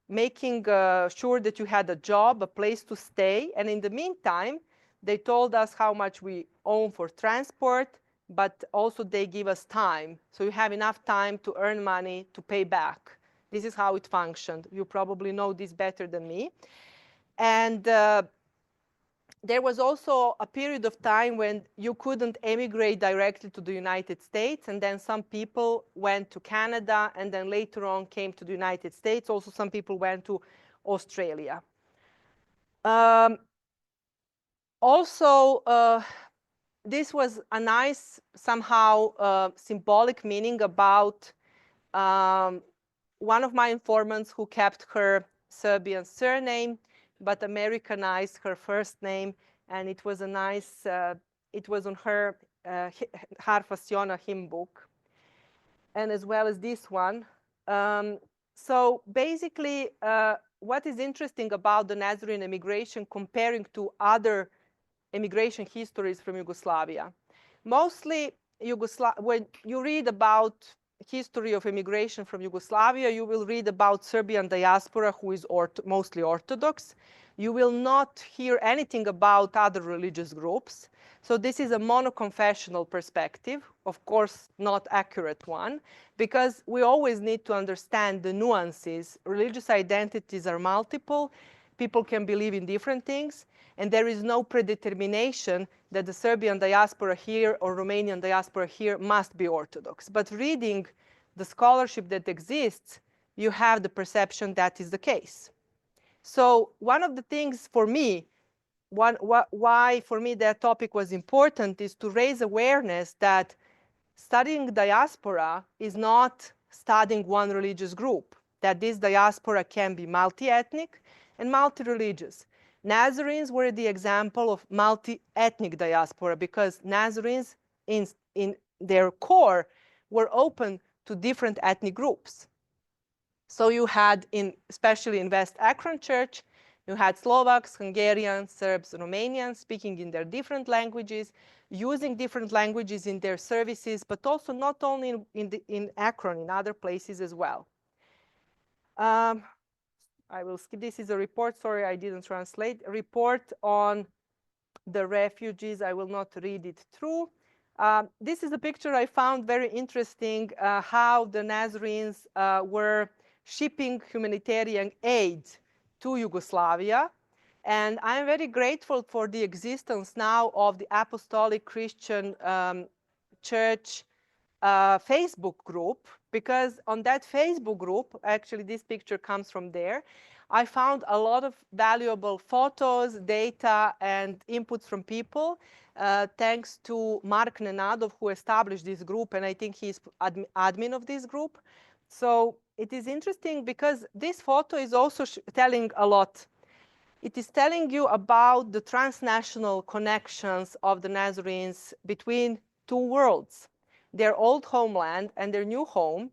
making sure that you had a job, a place to stay. And in the meantime, they told us how much we own for transport, but also they give us time. So you have enough time to earn money to pay back. This is how it functioned. You probably know this better than me. And there was also a period of time when you couldn't emigrate directly to the United States, and then some people went to Canada, and then later on came to the United States. Also, some people went to Australia. This was a nice, somehow symbolic meaning about one of my informants who kept her Serbian surname, but Americanized her first name, and it was a nice, it was on her Harfasiona hymn book, and as well as this one. So basically, what is interesting about the Nazarene emigration comparing to other emigration histories from Yugoslavia? Mostly, when you read about history of immigration from Yugoslavia, you will read about Serbian diaspora, who is mostly Orthodox. You will not hear anything about other religious groups. So this is a monoconfessional perspective, of course, not accurate one, because we always need to understand the nuances. Religious identities are multiple. People can believe in different things, and there is no predetermination that the Serbian diaspora here or Romanian diaspora here must be Orthodox. But reading the scholarship that exists, you have the perception that is the case. So one of the things for me, why for me that topic was important, is to raise awareness that studying diaspora is not studying one religious group, that this diaspora can be multi-ethnic and multi-religious. Nazarenes were the example of multi-ethnic diaspora, because Nazarenes in their core were open to different ethnic groups. So you had, especially in West Akron Church, you had Slovaks, Hungarians, Serbs, Romanians speaking in their different languages, using different languages in their services, but also not only in Akron, in other places as well. I will skip. This is a report. Sorry, I didn't translate. A report on the refugees. I will not read it through. This is a picture I found very interesting, how the Nazarenes were shipping humanitarian aid to Yugoslavia. And I'm very grateful for the existence now of the Apostolic Christian Church Facebook group, because on that Facebook group, actually this picture comes from there, I found a lot of valuable photos, data, and inputs from people, thanks to Mark Nenadov, who established this group, and I think he's admin of this group. So it is interesting because this photo is also telling a lot. It is telling you about the transnational connections of the Nazarenes between two worlds, their old homeland and their new home.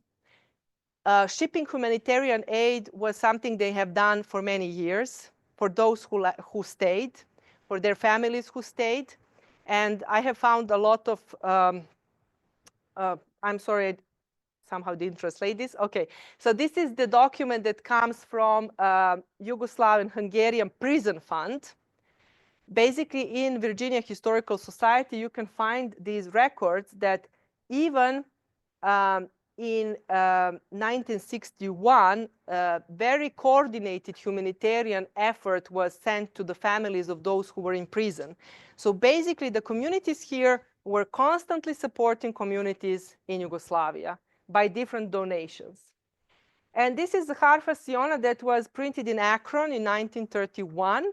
Shipping humanitarian aid was something they have done for many years, for those who stayed, for their families who stayed. And I have found a lot of, I'm sorry, I somehow didn't translate this. Okay, so this is the document that comes from Yugoslav and Hungarian prison fund. Basically, in Virginia Historical Society, you can find these records that even in 1961, very coordinated humanitarian effort was sent to the families of those who were in prison. So basically, the communities here were constantly supporting communities in Yugoslavia by different donations. And this is the Harfa Siona that was printed in Akron in 1931.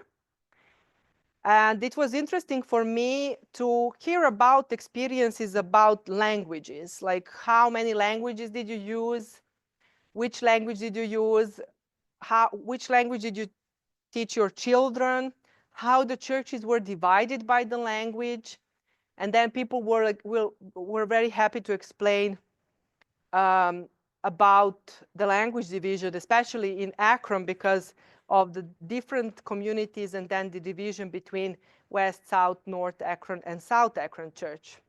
And it was interesting for me to hear about experiences about languages, like how many languages did you use, which language did you use, which language did you teach your children, how the churches were divided by the language. And then people were very happy to explain about the language division, especially in Akron, because of the different communities and then the division between West, South, North Akron, and South Akron Church.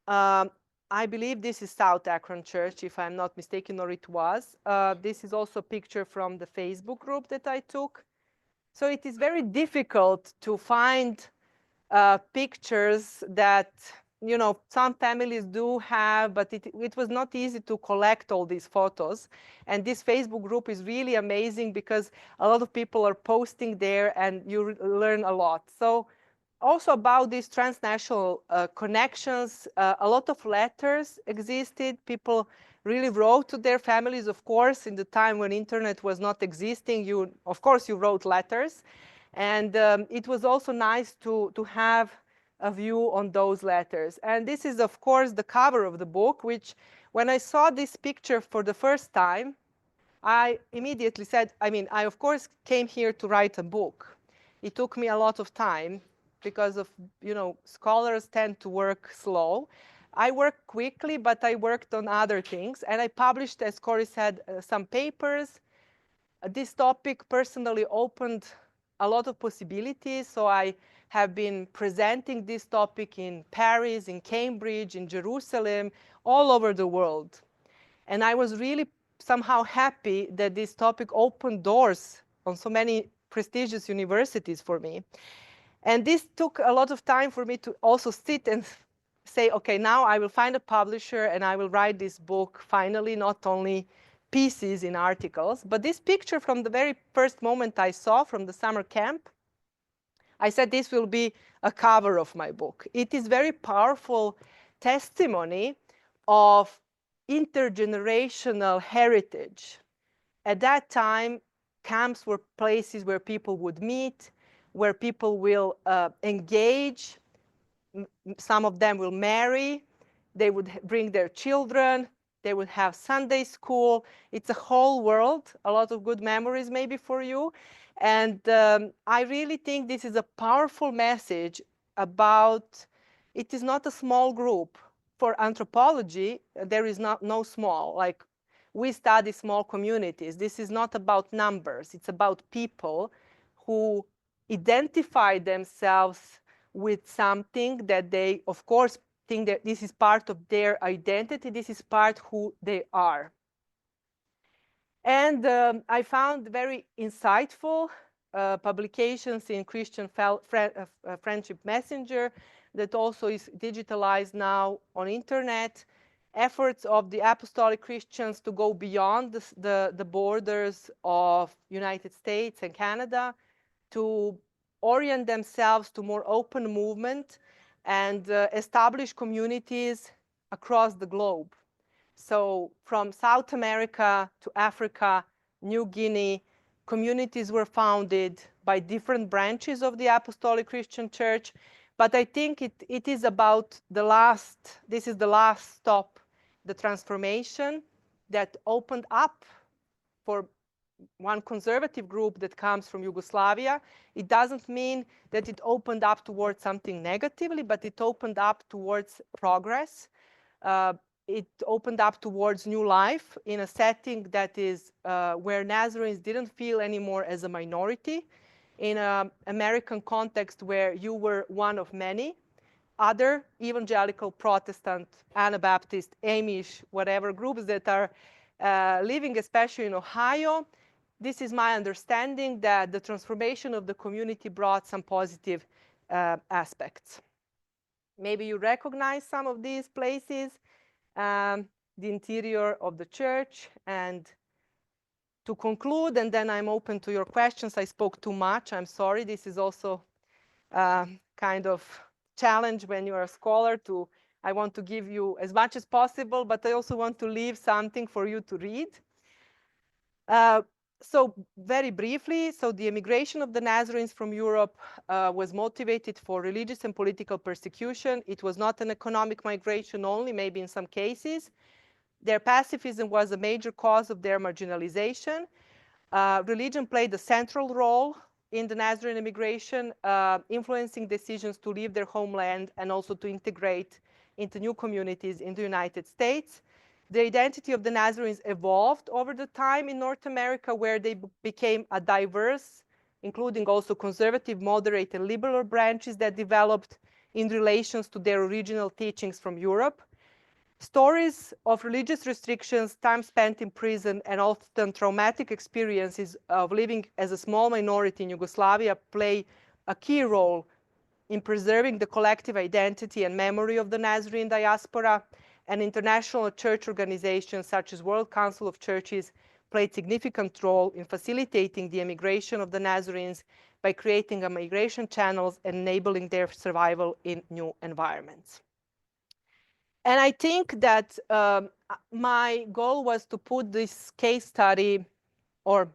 I believe this is South Akron Church, if I'm not mistaken, or it was. This is also a picture from the Facebook group that I took. So it is very difficult to find pictures that some families do have, but it was not easy to collect all these photos. And this Facebook group is really amazing because a lot of people are posting there and you learn a lot. So also about these transnational connections, a lot of letters existed. People really wrote to their families, of course, in the time when internet was not existing. Of course, you wrote letters. And it was also nice to have a view on those letters. And this is, of course, the cover of the book, which when I saw this picture for the first time, I immediately said, I of course came here to write a book. It took me a lot of time because of, scholars tend to work slow. I worked quickly, but I worked on other things. And I published, as Corey said, some papers. This topic personally opened a lot of possibilities. So I have been presenting this topic in Paris, in Cambridge, in Jerusalem, all over the world. And I was really somehow happy that this topic opened doors on so many prestigious universities for me. And this took a lot of time for me to also sit and say, okay, now I will find a publisher and I will write this book finally, not only pieces in articles. But this picture from the very first moment I saw from the summer camp, I said this will be a cover of my book. It is very powerful testimony of intergenerational heritage. At that time, camps were places where people would meet, where people will engage. Some of them will marry. They would bring their children. They would have Sunday school. It's a whole world, a lot of good memories maybe for you. And I really think this is a powerful message about, it is not a small group. For anthropology, there is no small, like we study small communities. This is not about numbers. It's about people who identify themselves with something that they, of course, think that this is part of their identity. This is part who they are. And I found very insightful publications in Christian Friendship Messenger that also is digitalized now on internet. Efforts of the Apostolic Christians to go beyond the borders of United States and Canada to orient themselves to more open movement and establish communities across the globe. So from South America to Africa, New Guinea, communities were founded by different branches of the Apostolic Christian Church. But I think it is about this is the last stop, the transformation that opened up for one conservative group that comes from Yugoslavia. It doesn't mean that it opened up towards something negatively, but it opened up towards progress. It opened up towards new life in a setting that is where Nazarenes didn't feel anymore as a minority, in an American context where you were one of many other evangelical, Protestant, Anabaptist, Amish, whatever groups that are living, especially in Ohio, this is my understanding that the transformation of the community brought some positive aspects. Maybe you recognize some of these places, the interior of the church. And to conclude, and then I'm open to your questions. I spoke too much. I'm sorry. This is also kind of challenge when you're a scholar to, I want to give you as much as possible, but I also want to leave something for you to read. So very briefly, so the immigration of the Nazarenes from Europe was motivated for religious and political persecution. It was not an economic migration only, maybe in some cases. Their pacifism was a major cause of their marginalization. Religion played a central role in the Nazarene immigration, influencing decisions to leave their homeland and also to integrate into new communities in the United States. The identity of the Nazarenes evolved over the time in North America, where they became a diverse, including also conservative, moderate, and liberal branches that developed in relations to their original teachings from Europe. Stories of religious restrictions, time spent in prison, and often traumatic experiences of living as a small minority in Yugoslavia play a key role in preserving the collective identity and memory of the Nazarene diaspora. And international church organizations such as World Council of Churches played significant role in facilitating the immigration of the Nazarenes by creating migration channels and enabling their survival in new environments. And I think that my goal was to put this case study, or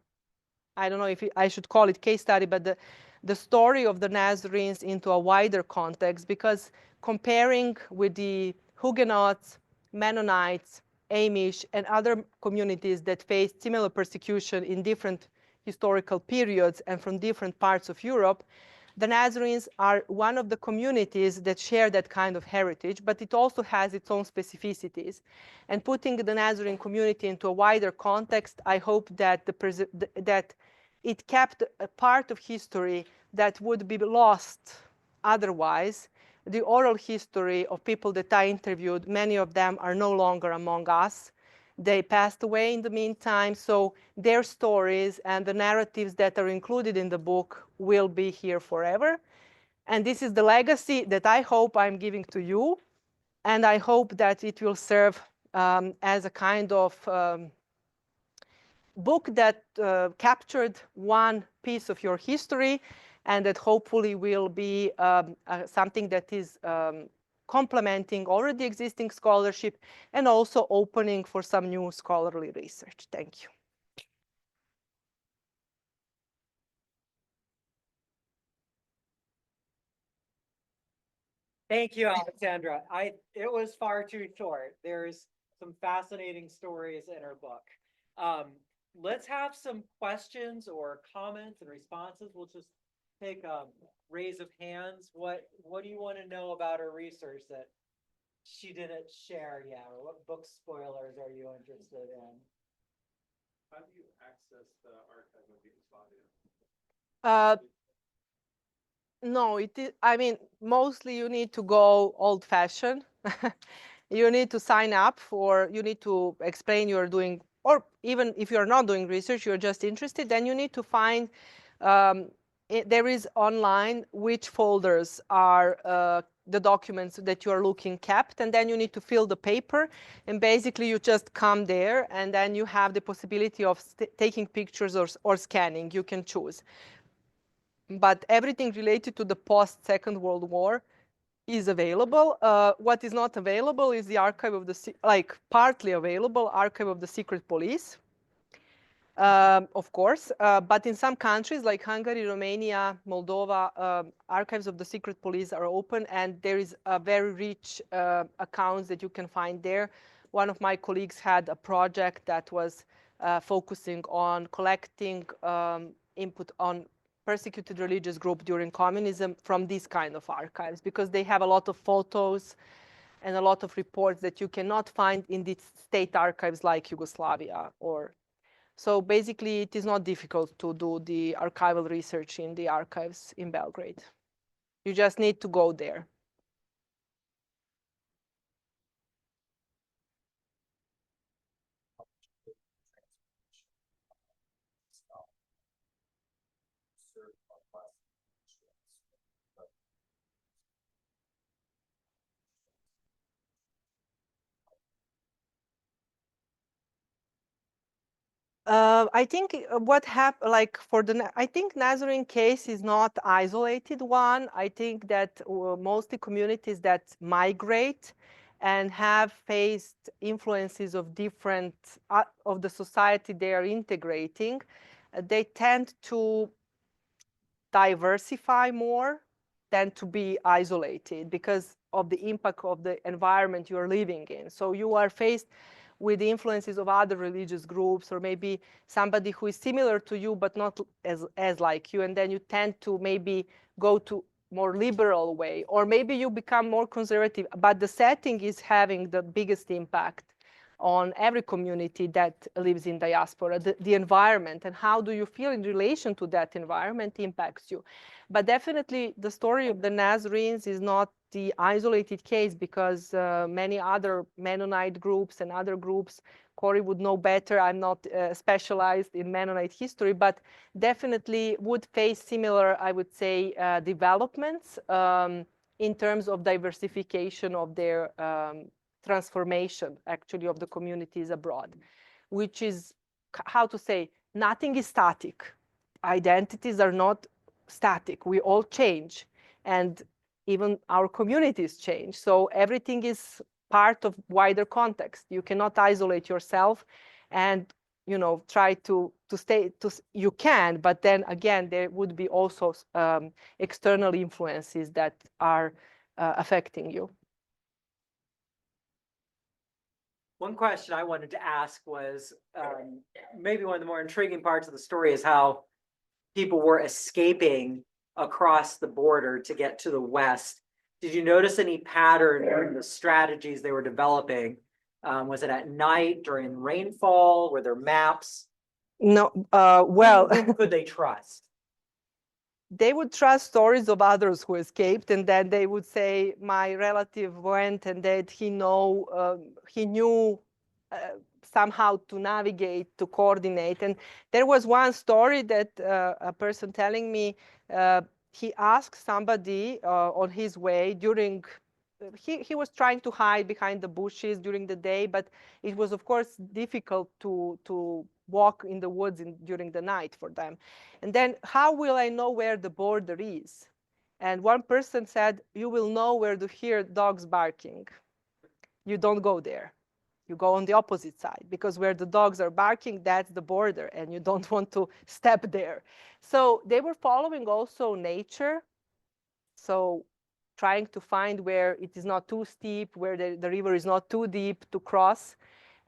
I don't know if I should call it case study, but the story of the Nazarenes into a wider context, because comparing with the Huguenots, Mennonites, Amish, and other communities that faced similar persecution in different historical periods and from different parts of Europe, the Nazarenes are one of the communities that share that kind of heritage, but it also has its own specificities. And putting the Nazarene community into a wider context, I hope that, that it kept a part of history that would be lost otherwise. The oral history of people that I interviewed, many of them are no longer among us. They passed away in the meantime, so their stories and the narratives that are included in the book will be here forever. And this is the legacy that I hope I'm giving to you. And I hope that it will serve as a kind of book that captured one piece of your history, and that hopefully will be something that is complementing already existing scholarship and also opening for some new scholarly research. Thank you. Thank you, Aleksandra. It was far too short. There's some fascinating stories in her book. Let's have some questions or comments and responses. We'll just take a raise of hands. What do you want to know about her research that she didn't share yet? Or what book spoilers are you interested in? How do you access the archive of Yugoslavia? No, it is, I mean, mostly you need to go old-fashioned. You need to sign up for, you need to explain you're doing, or even if you're not doing research, you're just interested, then you need to find, there is online which folders are the documents that you are looking kept, and then you need to fill the paper, and basically you just come there, and then you have the possibility of taking pictures or scanning. You can choose. But everything related to the post-Second World War is available. What is not available is the archive of the, like partly available, archive of the secret police, of course. But in some countries like Hungary, Romania, Moldova, archives of the secret police are open, and there is a very rich accounts that you can find there. One of my colleagues had a project that was focusing on collecting input on persecuted religious group during communism from these kind of archives, because they have a lot of photos and a lot of reports that you cannot find in the state archives like Yugoslavia. So basically it is not difficult to do the archival research in the archives in Belgrade. You just need to go there. I think what happened, like for the, I think Nazarene case is not isolated one. I think that mostly communities that migrate and have faced influences of different, of the society they are integrating, they tend to diversify more than to be isolated because of the impact of the environment you're living in. So you are faced with the influences of other religious groups, or maybe somebody who is similar to you but not as like you, and then you tend to maybe go to more liberal way, or maybe you become more conservative, but the setting is having the biggest impact on every community that lives in diaspora. The environment and how do you feel in relation to that environment impacts you. But definitely the story of the Nazarenes is not the isolated case, because many other Mennonite groups and other groups, Corey would know better, I'm not specialized in Mennonite history, but definitely would face similar, I would say, developments in terms of diversification of their transformation, actually, of the communities abroad, which is, how to say, nothing is static. Identities are not static. We all change, and even our communities change. So everything is part of wider context. You cannot isolate yourself and, you know, try to stay, you can, but then again, there would be also external influences that are affecting you. One question I wanted to ask was, maybe one of the more intriguing parts of the story is how people were escaping across the border to get to the West. Did you notice any pattern in the strategies they were developing? Was it at night, during rainfall? Were there maps? No, well, Who could they trust? they would trust stories of others who escaped, and then they would say, my relative went and that he knew somehow to navigate, to coordinate. And there was one story that a person telling me, he asked somebody on his way during, he was trying to hide behind the bushes during the day, but it was of course difficult to walk in the woods during the night for them. And then, how will I know where the border is? And one person said, you will know where to hear dogs barking. You don't go there. You go on the opposite side, because where the dogs are barking, that's the border, and you don't want to step there. So they were following also nature. So trying to find where it is not too steep, where the river is not too deep to cross.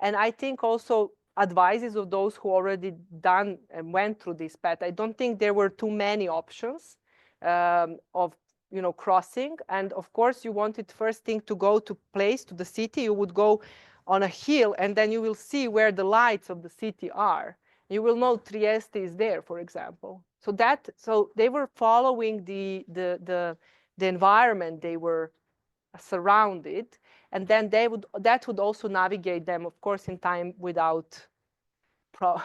And I think also advices of those who already done and went through this path. I don't think there were too many options of, you know, crossing. And of course, you wanted first thing to go to the city. You would go on a hill, and then you will see where the lights of the city are. You will know Trieste is there, for example. So they were following the environment they were surrounded, and then that would also navigate them, of course, in time without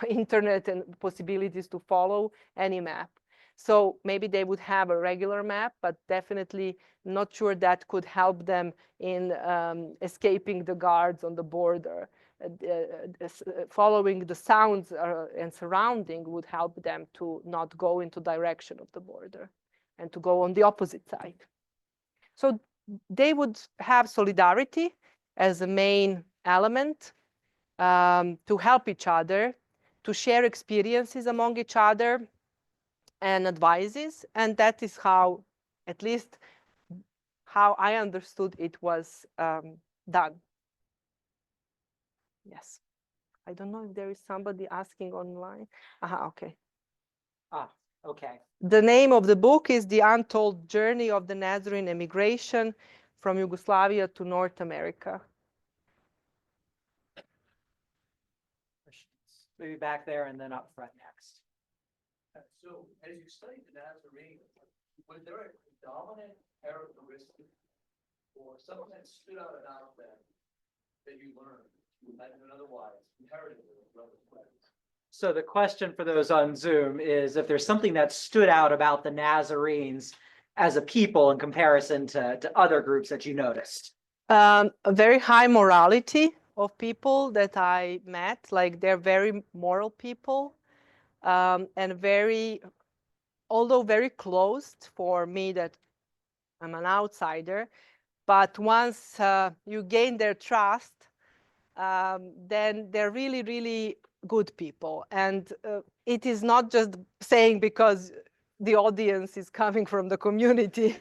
internet and possibilities to follow any map. So maybe they would have a regular map, but definitely not sure that could help them in escaping the guards on the border. Following the sounds and surrounding would help them to not go into direction of the border and to go on the opposite side. So they would have solidarity as a main element, to help each other, to share experiences among each other and advices. And that is how, at least how I understood it was done. Yes. I don't know if there is somebody asking online. Okay. Okay. The name of the book is The Untold Journey of the Nazarene Emigration from Yugoslavia to North America. Maybe back there and then up front next. So as you studied the Nazarene, was there a dominant characteristic or something that stood out about them that you learned that you otherwise inherited from other friends? So the question for those on Zoom is if there's something that stood out about the Nazarenes as a people in comparison to other groups that you noticed. A very high morality, of people that I met. Like, they're very moral people, and although very closed for me, that I'm an outsider. But once you gain their trust, then they're really, really good people. And it is not just saying because the audience is coming from the community.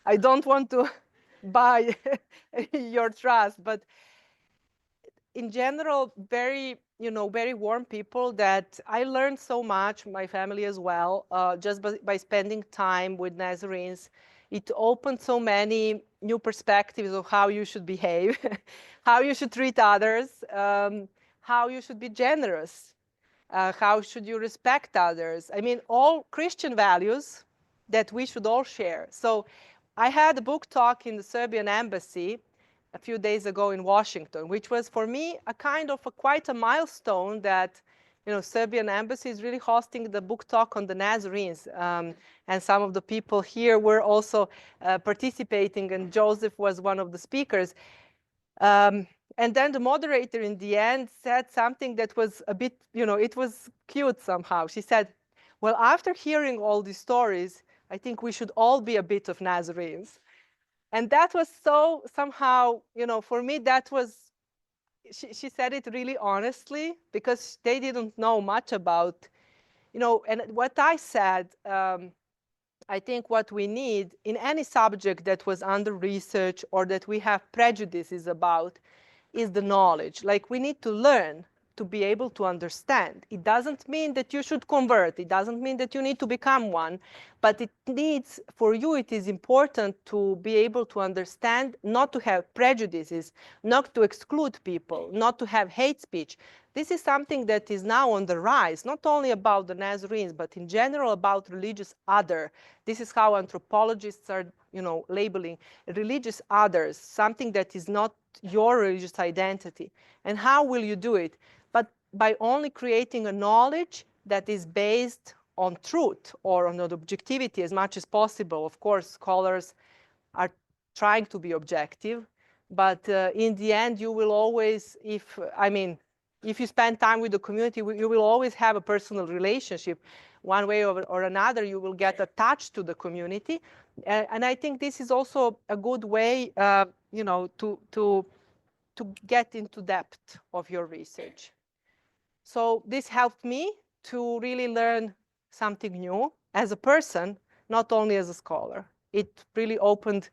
I don't want to buy your trust, but in general, very warm people that I learned so much, my family as well, just by spending time with Nazarenes. It opened so many new perspectives of how you should behave, how you should treat others, how you should be generous, how should you respect others. I mean, all Christian values that we should all share. So I had a book talk in the Serbian embassy a few days ago in Washington, which was for me a kind of quite a milestone that, Serbian embassy is really hosting the book talk on the Nazarenes. And some of the people here were also participating, and Joseph was one of the speakers. And then the moderator in the end said something that was a bit, it was cute somehow. She said, well, after hearing all these stories, I think we should all be a bit of Nazarenes. And that was so somehow, for me, that was, she said it really honestly, because they didn't know much about, and what I said, I think what we need in any subject that was under research or that we have prejudices about is the knowledge. Like, we need to learn to be able to understand. It doesn't mean that you should convert. It doesn't mean that you need to become one. But it needs, for you, it is important to be able to understand, not to have prejudices, not to exclude people, not to have hate speech. This is something that is now on the rise, not only about the Nazarenes, but in general about religious other. This is how anthropologists are, labeling religious others, something that is not your religious identity. And how will you do it? But by only creating a knowledge that is based on truth or on objectivity as much as possible. Of course, scholars are trying to be objective, but in the end, you will always, if you spend time with the community, you will always have a personal relationship. One way or another, you will get attached to the community. And I think this is also a good way, to get into depth of your research. So this helped me to really learn something new as a person, not only as a scholar. It really opened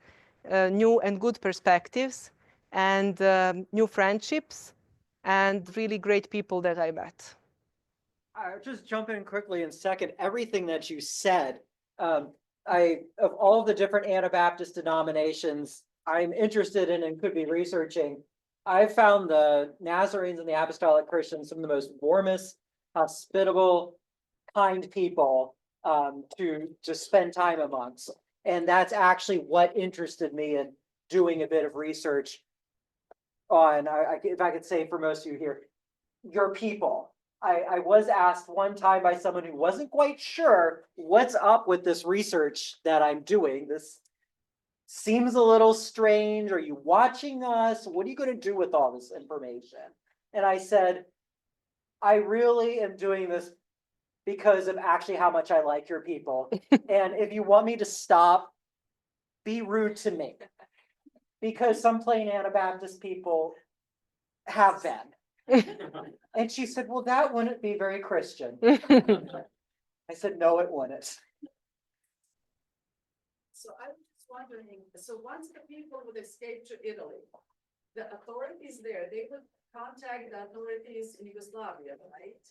new and good perspectives and new friendships and really great people that I met. I'll just jump in quickly and second everything that you said. Of all the different Anabaptist denominations I'm interested in and could be researching, I've found the Nazarenes and the Apostolic Christians some of the most warmest, hospitable, kind people to spend time amongst. And that's actually what interested me in doing a bit of research on, if I could say for most of you here, your people. I was asked one time by someone who wasn't quite sure what's up with this research that I'm doing. This seems a little strange. Are you watching us? What are you going to do with all this information? And I said, I really am doing this because of actually how much I like your people. And if you want me to stop, be rude to me. Because some plain Anabaptist people have been. And she said, well, that wouldn't be very Christian. I said, no, it wouldn't. So I was just wondering, so once the people would escape to Italy, the authorities there, they would contact the authorities in Yugoslavia, right?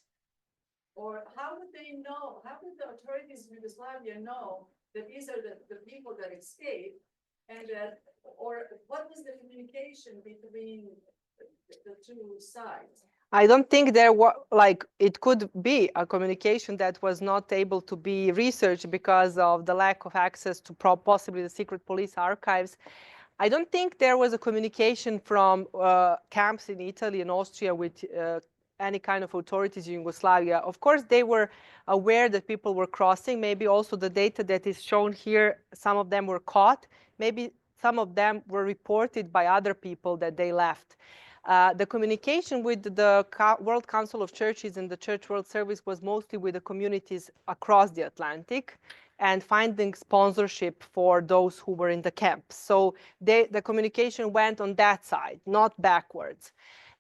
Or how would they know, how would the authorities in Yugoslavia know that these are the people that escaped and that, or what was the communication between the two sides? I don't think there was, it could be a communication that was not able to be researched because of the lack of access to possibly the secret police archives. I don't think there was a communication from camps in Italy and Austria with any kind of authorities in Yugoslavia. Of course, they were aware that people were crossing. Maybe also the data that is shown here, some of them were caught. Maybe some of them were reported by other people that they left. The communication with the World Council of Churches and the Church World Service was mostly with the communities across the Atlantic and finding sponsorship for those who were in the camps. So the communication went on that side, not backwards.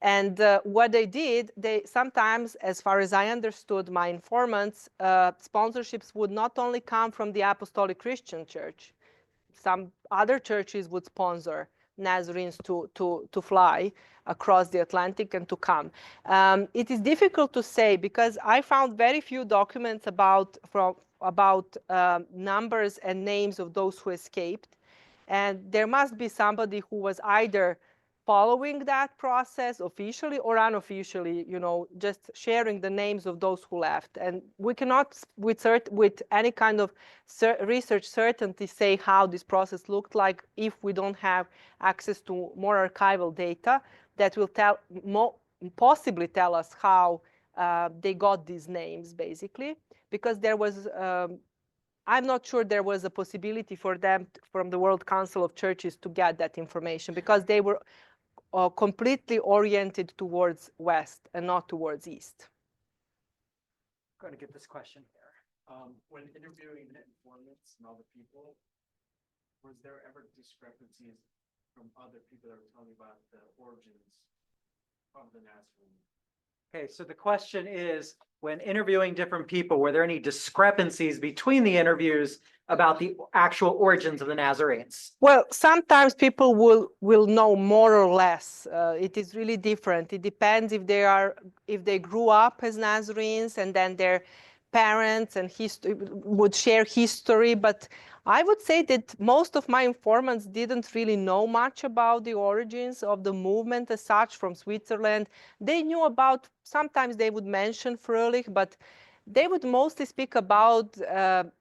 And what they did, they sometimes, as far as I understood my informants, sponsorships would not only come from the Apostolic Christian Church. Some other churches would sponsor Nazarenes to fly across the Atlantic and to come. It is difficult to say because I found very few documents about numbers and names of those who escaped. And there must be somebody who was either following that process officially or unofficially, you know, just sharing the names of those who left. And we cannot with any kind of research certainty say how this process looked like if we don't have access to more archival data that will possibly tell us how they got these names, basically, because there was I'm not sure there was a possibility for them from the World Council of Churches to get that information because they were completely oriented towards West and not towards East. I'm going to get this question here. When interviewing informants and other people, was there ever discrepancies from other people that were telling about the origins of the Nazarene? Okay, so the question is, when interviewing different people, were there any discrepancies between the interviews about the actual origins of the Nazarenes? Well, sometimes people will know more or less. It is really different. It depends if they grew up as Nazarenes and then their parents and would share history. But I would say that most of my informants didn't really know much about the origins of the movement as such from Switzerland. They knew about, sometimes they would mention Fröhlich, but they would mostly speak about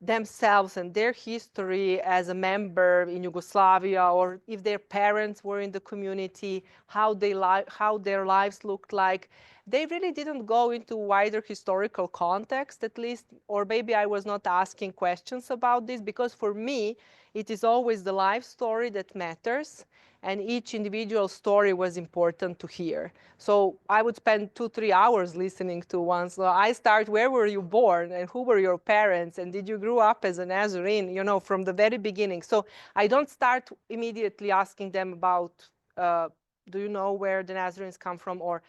themselves and their history as a member in Yugoslavia, or if their parents were in the community, how their lives looked like. They really didn't go into wider historical context, at least, or maybe I was not asking questions about this, because for me, it is always the life story that matters, and each individual story was important to hear. So I would spend 2-3 hours listening to one. So I start, where were you born, and who were your parents, and did you grow up as a Nazarene, you know, from the very beginning. So I don't start immediately asking them about, do you know where the Nazarenes come from, or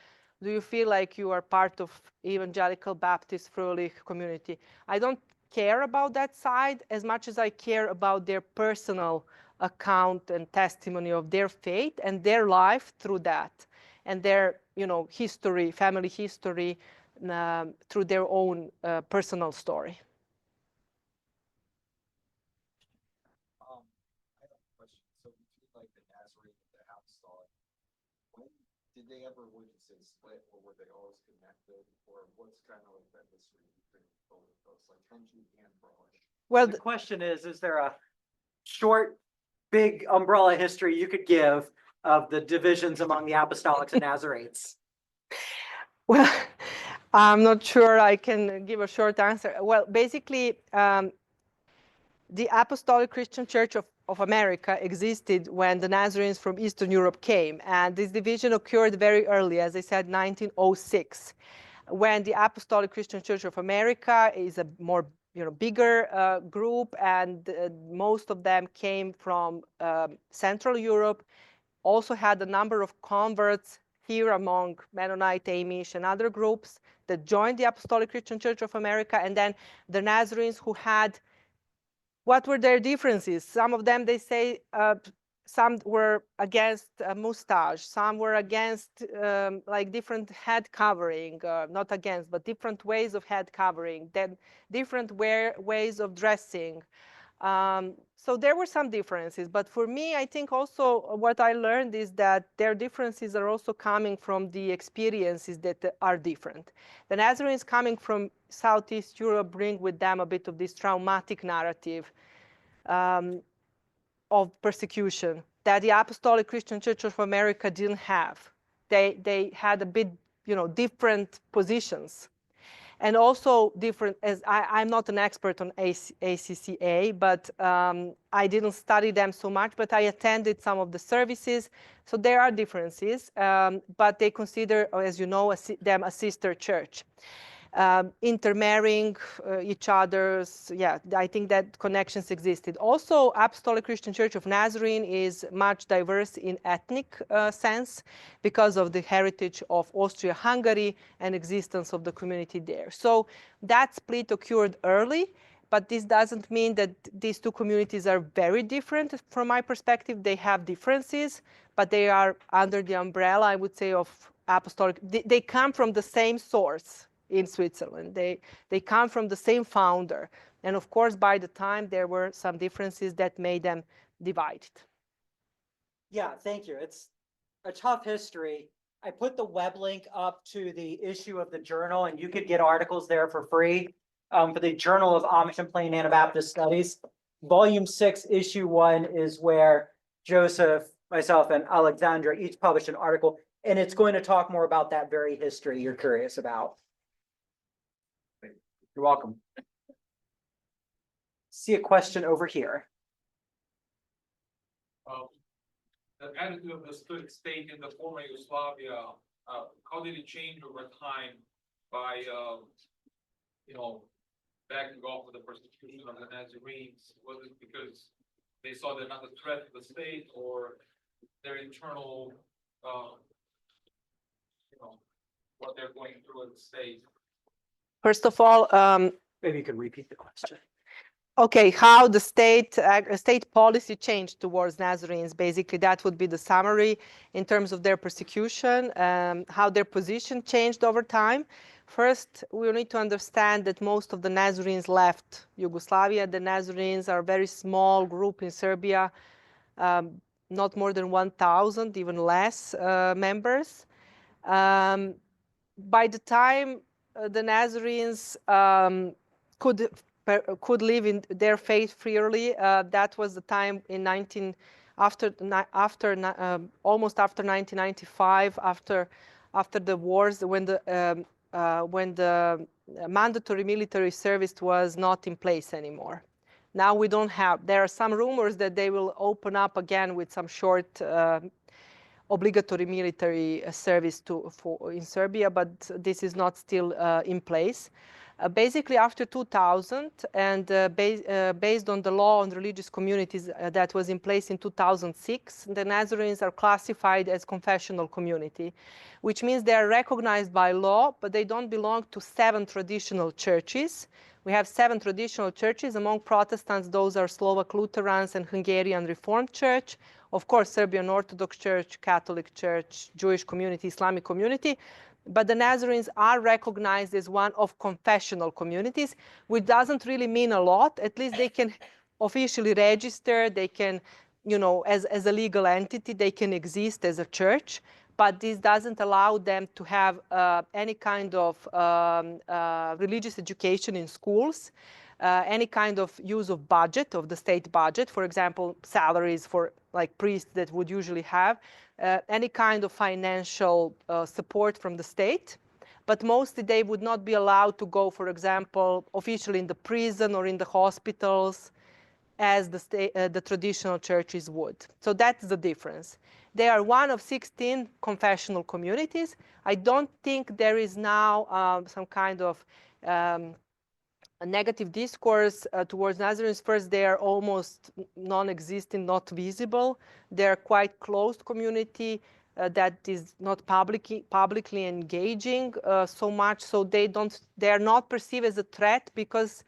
do you feel like you are part of evangelical Baptist Fröhlich community? I don't care about that side as much as I care about their personal account and testimony of their faith and their life through that, and their, you know, history, family history, through their own personal story. I have a question. So between like the Nazarene and the Apostolic, when did they ever, would you say, split, or were they always connected, or what's kind of like that history between both of those, like Henry and Fröhlich? Well, the question is there a short, big umbrella history you could give of the divisions among the Apostolics and Nazarenes? Well, I'm not sure I can give a short answer. Well, basically, the Apostolic Christian Church of America existed when the Nazarenes from Eastern Europe came. And this division occurred very early, as I said, 1906, when the Apostolic Christian Church of America is a more, you know, bigger group, and most of them came from Central Europe, also had a number of converts here among Mennonite, Amish, and other groups that joined the Apostolic Christian Church of America. And then the Nazarenes who had, what were their differences? Some of them, they say, some were against mustache, some were against like different head covering, not against, but different ways of head covering, then different ways of dressing. So there were some differences, but for me, I think also what I learned is that their differences are also coming from the experiences that are different. The Nazarenes coming from Southeast Europe bring with them a bit of this traumatic narrative of persecution that the Apostolic Christian Church of America didn't have. They had a bit, you know, different positions. And also different, as I'm not an expert on ACCA, but I didn't study them so much, but I attended some of the services. So there are differences, but they consider, as you know, them a sister church. Intermarrying each other's, yeah, I think that connections existed. Also, Apostolic Christian Church of Nazarene is much diverse in ethnic sense because of the heritage of Austria-Hungary and existence of the community there. So that split occurred early, but this doesn't mean that these two communities are very different. From my perspective, they have differences, but they are under the umbrella, I would say, of Apostolic. They come from the same source in Switzerland. They come from the same founder. And of course, by the time, there were some differences that made them divided. Yeah, thank you. It's a tough history. I put the web link up to the issue of the journal, and you could get articles there for free for the Journal of Amish and Plain Anabaptist Studies. Volume 6, issue 1 is where Joseph, myself, and Aleksandra each published an article, and it's going to talk more about that very history you're curious about. You're welcome. See a question over here. The attitude of the state in the former Yugoslavia, how did it change over time by, backing off of the persecution of the Nazarenes? Was it because they saw they're not a threat to the state, or their internal, what they're going through in the state? First of all, Maybe you could repeat the question. okay, how the state policy changed towards Nazarenes, basically that would be the summary in terms of their persecution, how their position changed over time. First, we need to understand that most of the Nazarenes left Yugoslavia. The Nazarenes are a very small group in Serbia, not more than 1,000, even less members. By the time the Nazarenes could live in their faith freely, that was the time in almost after 1995, after the wars, when the mandatory military service was not in place anymore. Now we don't have. There are some rumors that they will open up again with some short obligatory military service in Serbia, but this is not still in place. Basically, after 2000, and based on the law on religious communities that was in place in 2006, the Nazarenes are classified as confessional community, which means they are recognized by law, but they don't belong to 7 traditional churches. We have 7 traditional churches. Among Protestants, those are Slovak Lutherans and Hungarian Reformed Church. Of course, Serbian Orthodox Church, Catholic Church, Jewish community, Islamic community. But the Nazarenes are recognized as one of confessional communities, which doesn't really mean a lot. At least they can officially register. They can, as a legal entity, they can exist as a church. But this doesn't allow them to have any kind of religious education in schools, any kind of use of budget, of the state budget, for example, salaries for like priests that would usually have, any kind of financial support from the state. But mostly they would not be allowed to go, for example, officially in the prison or in the hospitals as the traditional churches would. So that's the difference. They are one of 16 confessional communities. I don't think there is now some kind of a negative discourse towards Nazarenes. First, they are almost non-existent, not visible. They're quite closed community that is not publicly engaging so much. So they are not perceived as a threat, because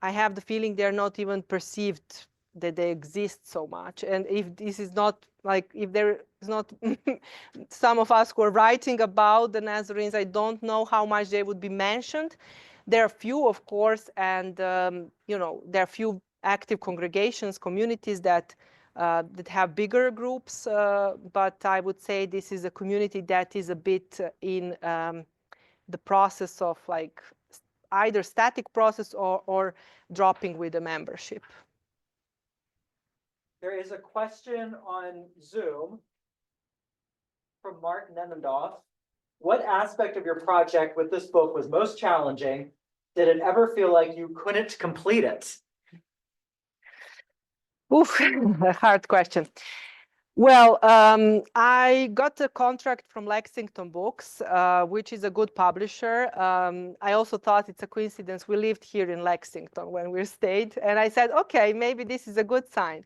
I have the feeling they're not even perceived that they exist so much. And if this is not, like, if there is not some of us who are writing about the Nazarenes, I don't know how much they would be mentioned. There are few, of course, and there are few active congregations, communities that have bigger groups, but I would say this is a community that is a bit in the process of like either static process or dropping with the membership. There is a question on Zoom from Mark Nenendorf. what aspect of your project with this book was most challenging? Did it ever feel like you couldn't complete it? Oof, a hard question. Well, I got a contract from Lexington Books, which is a good publisher. I also thought it's a coincidence. We lived here in Lexington when we stayed. And I said, okay, maybe this is a good sign.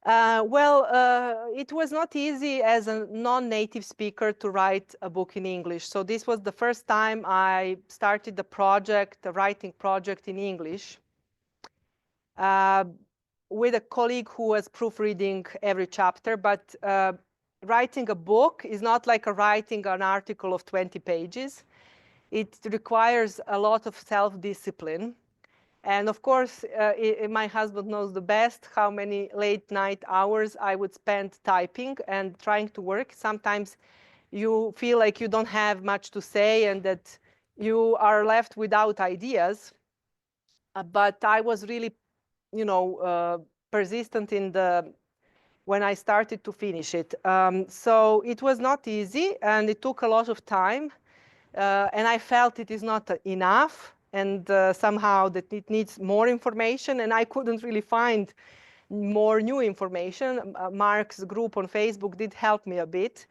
It was not easy as a non-native speaker to write a book in English. So this was the first time I started the writing project in English. With a colleague who was proofreading every chapter, but writing a book is not like writing an article of 20 pages. It requires a lot of self-discipline. And of course, my husband knows the best how many late night hours I would spend typing and trying to work. Sometimes you feel like you don't have much to say and that you are left without ideas. But I was really persistent when I started to finish it. So it was not easy and it took a lot of time. And I felt it is not enough and somehow that it needs more information, and I couldn't really find more new information. Mark's group on Facebook did help me a bit.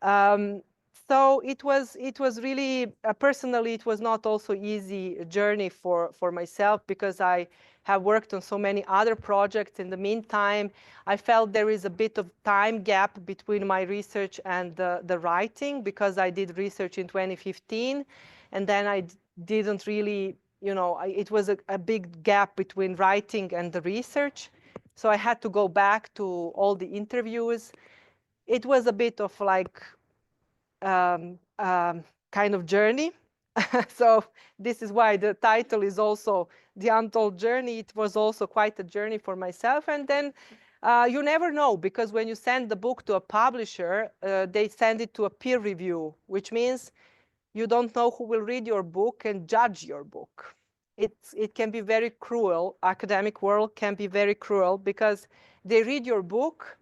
So it was really, personally, it was not also easy journey for myself because I have worked on so many other projects. In the meantime, I felt there is a bit of time gap between my research and the writing because I did research in 2015 and then I didn't really, it was a big gap between writing and the research. So I had to go back to all the interviews. It was a bit of like kind of journey. So this is why the title is also The Untold Journey. It was also quite a journey for myself. And then you never know, because when you send the book to a publisher, they send it to a peer review, which means you don't know who will read your book and judge your book. It can be very cruel. Academic world can be very cruel because they read your book.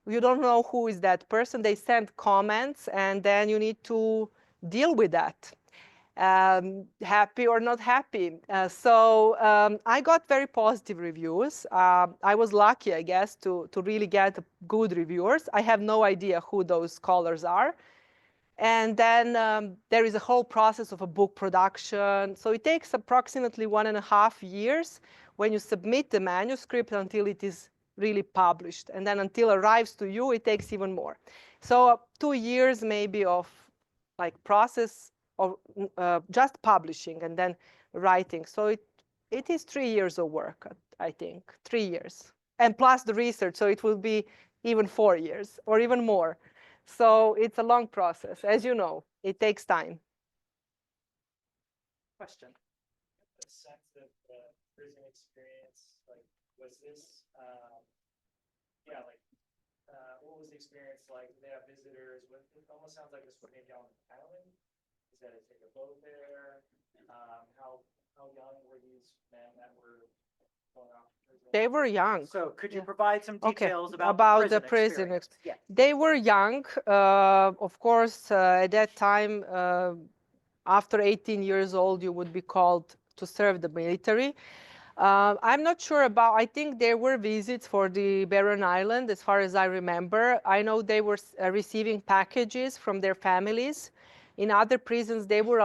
You don't know who is that person. They send comments, and then you need to deal with that, happy or not happy. I got very positive reviews. I was lucky, I guess, to really get good reviewers. I have no idea who those scholars are. And then there is a whole process of a book production. So it takes approximately 1.5 years when you submit the manuscript until it is really published. And then until it arrives to you, it takes even more. So 2 years maybe of like process of just publishing and then writing. So it is 3 years of work, I think, 3 years. And plus the research, so it will be even 4 years or even more. So it's a long process. As you know, it takes time. Question. The sense of the prison experience, like, was this, what was the experience like? Did they have visitors? It almost sounds like this was maybe on an island. Is that it take a boat there? How young were these men that were going off to prison? They were young. So could you provide some Okay, details about the the prison experience? Yeah. They were young. Of course, at that time, after 18 years old, you would be called to serve the military. I'm not sure about, I think there were visits for the Barren Island, as far as I remember. I know they were receiving packages from their families. In other prisons, they would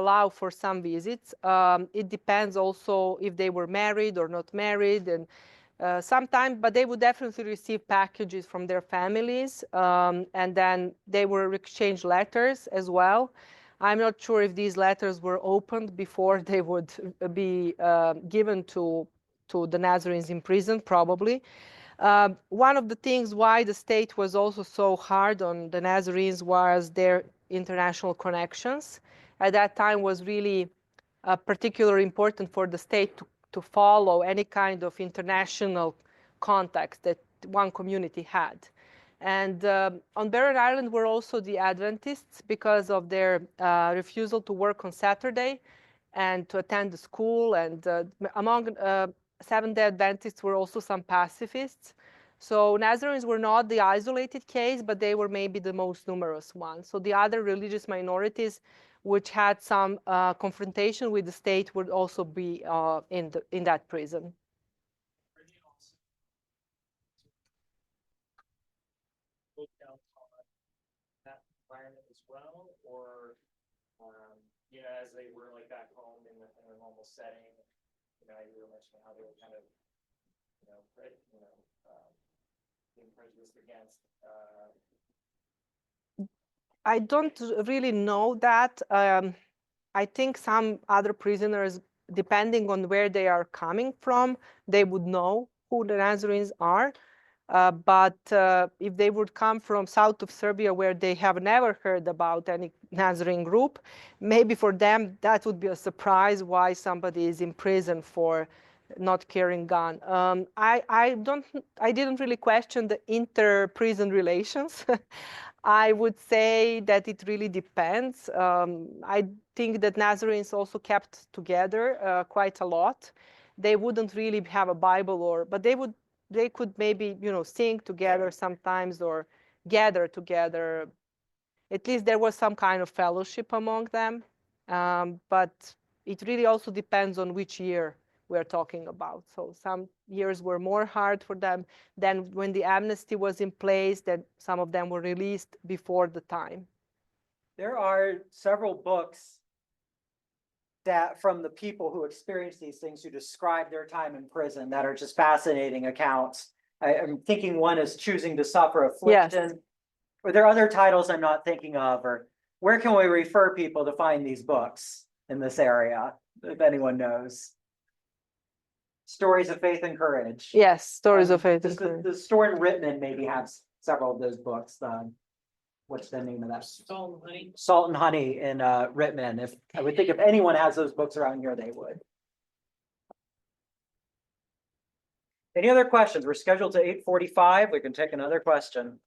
allow for some visits. It depends also if they were married or not married, and sometimes, but they would definitely receive packages from their families, and then they would exchange letters as well. I'm not sure if these letters were opened before they would be given to the Nazarenes in prison, probably. One of the things why the state was also so hard on the Nazarenes was their international connections. At that time was really particularly important for the state to follow any kind of international contacts that one community had. And on Barren Island were also the Adventists because of their refusal to work on Saturday and to attend the school. And among Seventh-day Adventists were also some pacifists. So Nazarenes were not the isolated case, but they were maybe the most numerous one. So the other religious minorities which had some confrontation with the state would also be in that prison. That environment as well, or you know, as they were like back home in a normal setting, you know, you were mentioning how they were kind of, being prejudiced against. I don't really know that. I think some other prisoners, depending on where they are coming from, they would know who the Nazarenes are. But if they would come from south of Serbia, where they have never heard about any Nazarene group, maybe for them that would be a surprise why somebody is in prison for not carrying gun. I didn't really question the inter-prison relations. I would say that it really depends. I think that Nazarenes also kept together quite a lot. They wouldn't really have a Bible, but they could maybe, sing together sometimes or gather together. At least there was some kind of fellowship among them. But it really also depends on which year we're talking about. So some years were more hard for them. Then when the amnesty was in place, that some of them were released before the time. There are several books that from the people who experience these things, who describe their time in prison, that are just fascinating accounts. I'm thinking one is Choosing to Suffer Affliction. Yes. Or there are other titles I'm not thinking of, or where can we refer people to find these books in this area, if anyone knows? Stories of Faith and Courage. Yes, Stories of Faith and Just Courage. the store in Rittman maybe has several of those books. What's the name of that? Salt and Honey. Salt and Honey in Rittman. If I would think if anyone has those books around here, they would. Any other questions? We're scheduled to 8:45. We can take another question.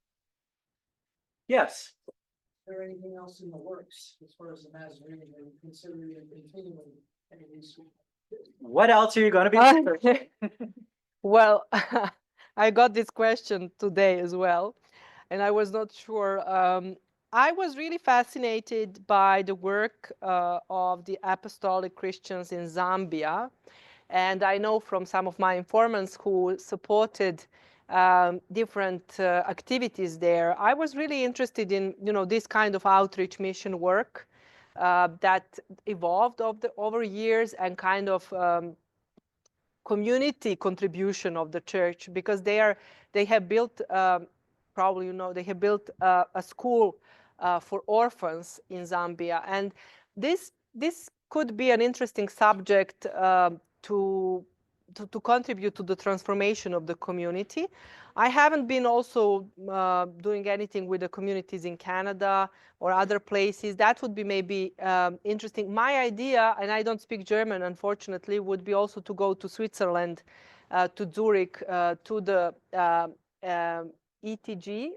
Yes. Is there anything else in the works as far as the Nazarene and considering continuing any of these? What else are you going to be researching? Well, I got this question today as well, and I was not sure. I was really fascinated by the work of the Apostolic Christians in Zambia. And I know from some of my informants who supported different activities there, I was really interested in, this kind of outreach mission work that evolved over years, and kind of community contribution of the church, because they have built, probably they have built a school for orphans in Zambia, and this could be an interesting subject to contribute to the transformation of the community. I haven't been also doing anything with the communities in Canada or other places. That would be maybe interesting. My idea, and I don't speak German, unfortunately, would be also to go to Switzerland, to Zurich, to the ETG,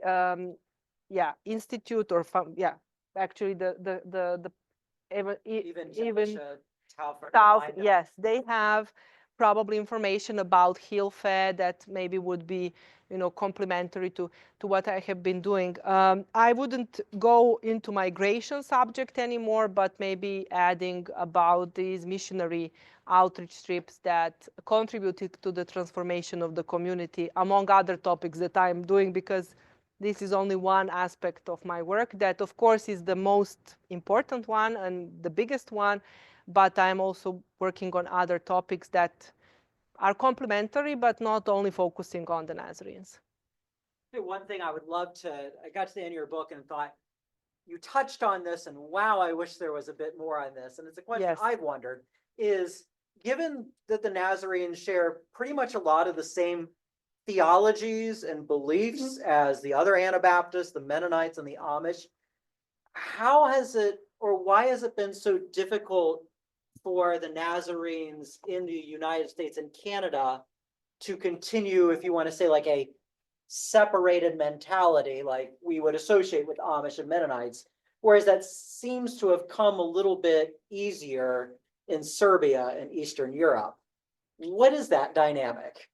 institute, or actually the even South, yes, they have probably information about Hillfed that maybe would be, complementary to what I have been doing. I wouldn't go into migration subject anymore, but maybe adding about these missionary outreach trips that contributed to the transformation of the community, among other topics that I'm doing, because this is only one aspect of my work that, of course, is the most important one and the biggest one, but I'm also working on other topics that are complementary, but not only focusing on the Nazarenes. One thing I would love I got to the end of your book and thought, you touched on this, and wow, I wish there was a bit more on this. And it's a question Yes. I've wondered, is given that the Nazarenes share pretty much a lot of the same theologies and beliefs as the other Anabaptists, the Mennonites, and the Amish, how has it, or why has it been so difficult for the Nazarenes in the United States and Canada to continue, if you want to say, like a separated mentality like we would associate with Amish and Mennonites, whereas that seems to have come a little bit easier in Serbia and Eastern Europe? What is that dynamic?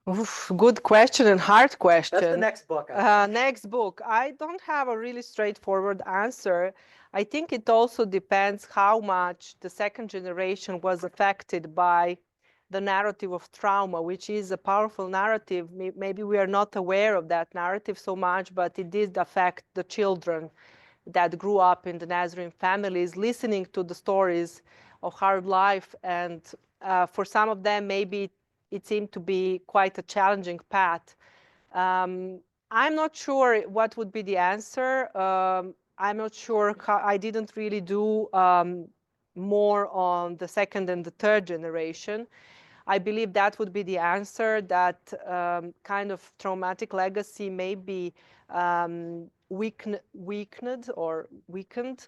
Oof, good question and hard question. That's the next book. I think. Next book. I don't have a really straightforward answer. I think it also depends how much the second generation was affected by the narrative of trauma, which is a powerful narrative. Maybe we are not aware of that narrative so much, but it did affect the children that grew up in the Nazarene families, listening to the stories of hard life. And for some of them, maybe it seemed to be quite a challenging path. I'm not sure what would be the answer. I'm not sure how, I didn't really do more on the second and the third generation. I believe that would be the answer, that kind of traumatic legacy may be weakened or weakened.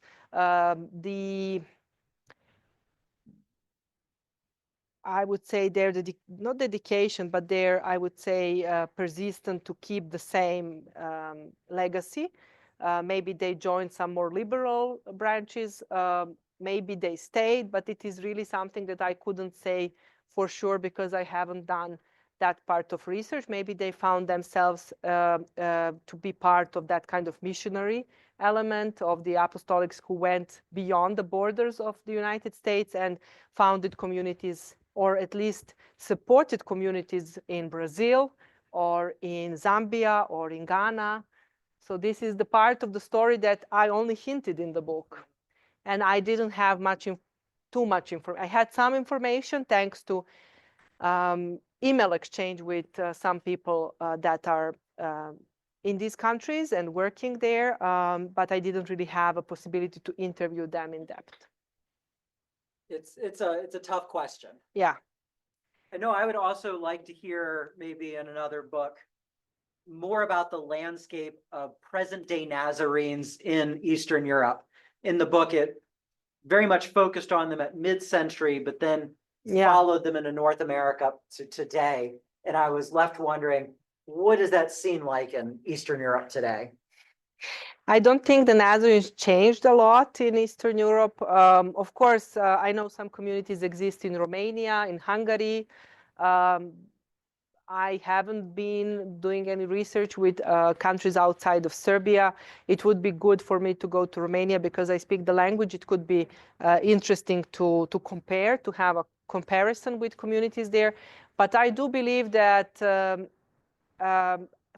I would say their not dedication, but their, I would say, persistent to keep the same legacy. Maybe they joined some more liberal branches. Maybe they stayed, but it is really something that I couldn't say for sure because I haven't done that part of research. Maybe they found themselves to be part of that kind of missionary element of the apostolics who went beyond the borders of the United States and founded communities, or at least supported communities in Brazil or in Zambia or in Ghana. So this is the part of the story that I only hinted in the book. And I didn't have too much information. I had some information thanks to email exchange with some people that are in these countries and working there, but I didn't really have a possibility to interview them in depth. It's a tough question. Yeah. I know I would also like to hear maybe in another book more about the landscape of present day Nazarenes in Eastern Europe. In the book, it very much focused on them at mid-century, but then followed them into North America to today. And I was left wondering, what does that scene like in Eastern Europe today? I don't think the Nazarenes changed a lot in Eastern Europe. Of course, I know some communities exist in Romania, in Hungary. I haven't been doing any research with countries outside of Serbia. It would be good for me to go to Romania because I speak the language. It could be interesting to compare, to have a comparison with communities there. But I do believe that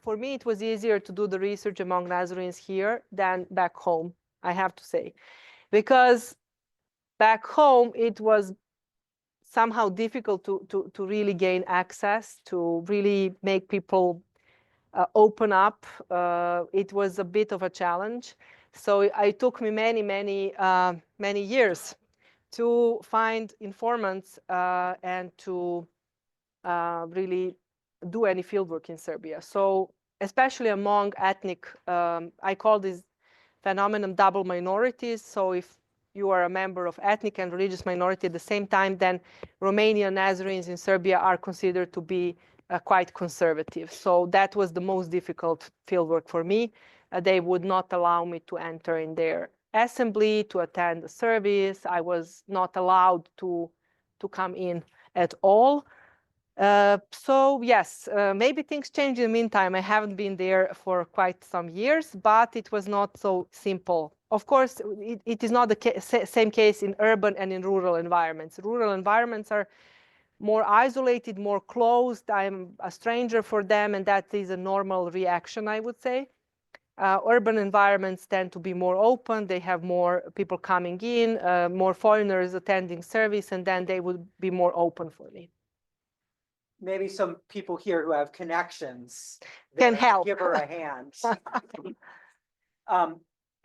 for me, it was easier to do the research among Nazarenes here than back home, I have to say. Because back home, it was somehow difficult to really gain access, to really make people open up. It was a bit of a challenge. So it took me many years to find informants and to really do any fieldwork in Serbia. So especially among ethnic, I call this phenomenon double minorities. So if you are a member of ethnic and religious minority at the same time, then Romanian Nazarenes in Serbia are considered to be quite conservative. So that was the most difficult fieldwork for me. They would not allow me to enter in their assembly, to attend the service. I was not allowed to come in at all. So yes, maybe things change in the meantime. I haven't been there for quite some years, but it was not so simple. Of course, it is not the same case in urban and in rural environments. Rural environments are more isolated, more closed. I'm a stranger for them, and that is a normal reaction, I would say. Urban environments tend to be more open. They have more people coming in, more foreigners attending service, and then they would be more open for me. Maybe some people here who have connections Can help. give her a hand.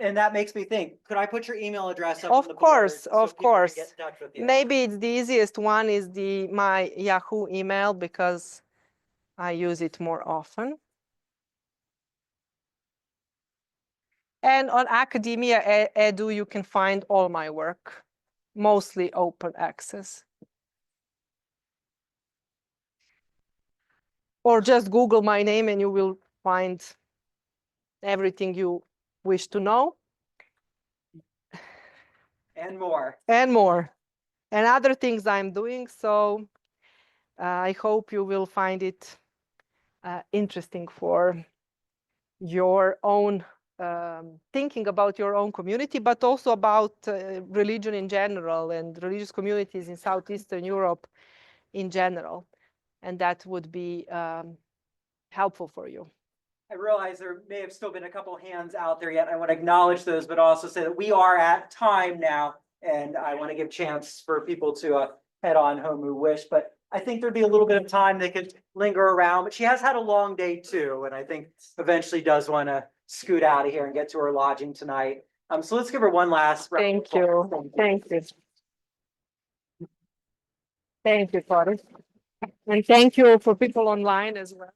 And that makes me think, could I put your email address up on the board? Of course, so of people can course. get in touch with you? Maybe it's the easiest one is my Yahoo email because I use it more often. And on Academia Edu, you can find all my work, mostly open access. Or just Google my name and you will find everything you wish to know. And more. And more. And other things I'm doing. So I hope you will find it interesting for your own thinking about your own community, but also about religion in general and religious communities in Southeastern Europe in general. And that would be helpful for you. I realize there may have still been a couple hands out there yet. I want to acknowledge those, but also say that we are at time now, and I want to give chance for people to head on home who wish. But I think there'd be a little bit of time they could linger around. But she has had a long day too, and I think eventually does want to scoot out of here and get to her lodging tonight. So let's give her one last round. Thank you. Thank you. Thank you, Cory. And thank you for people online as well.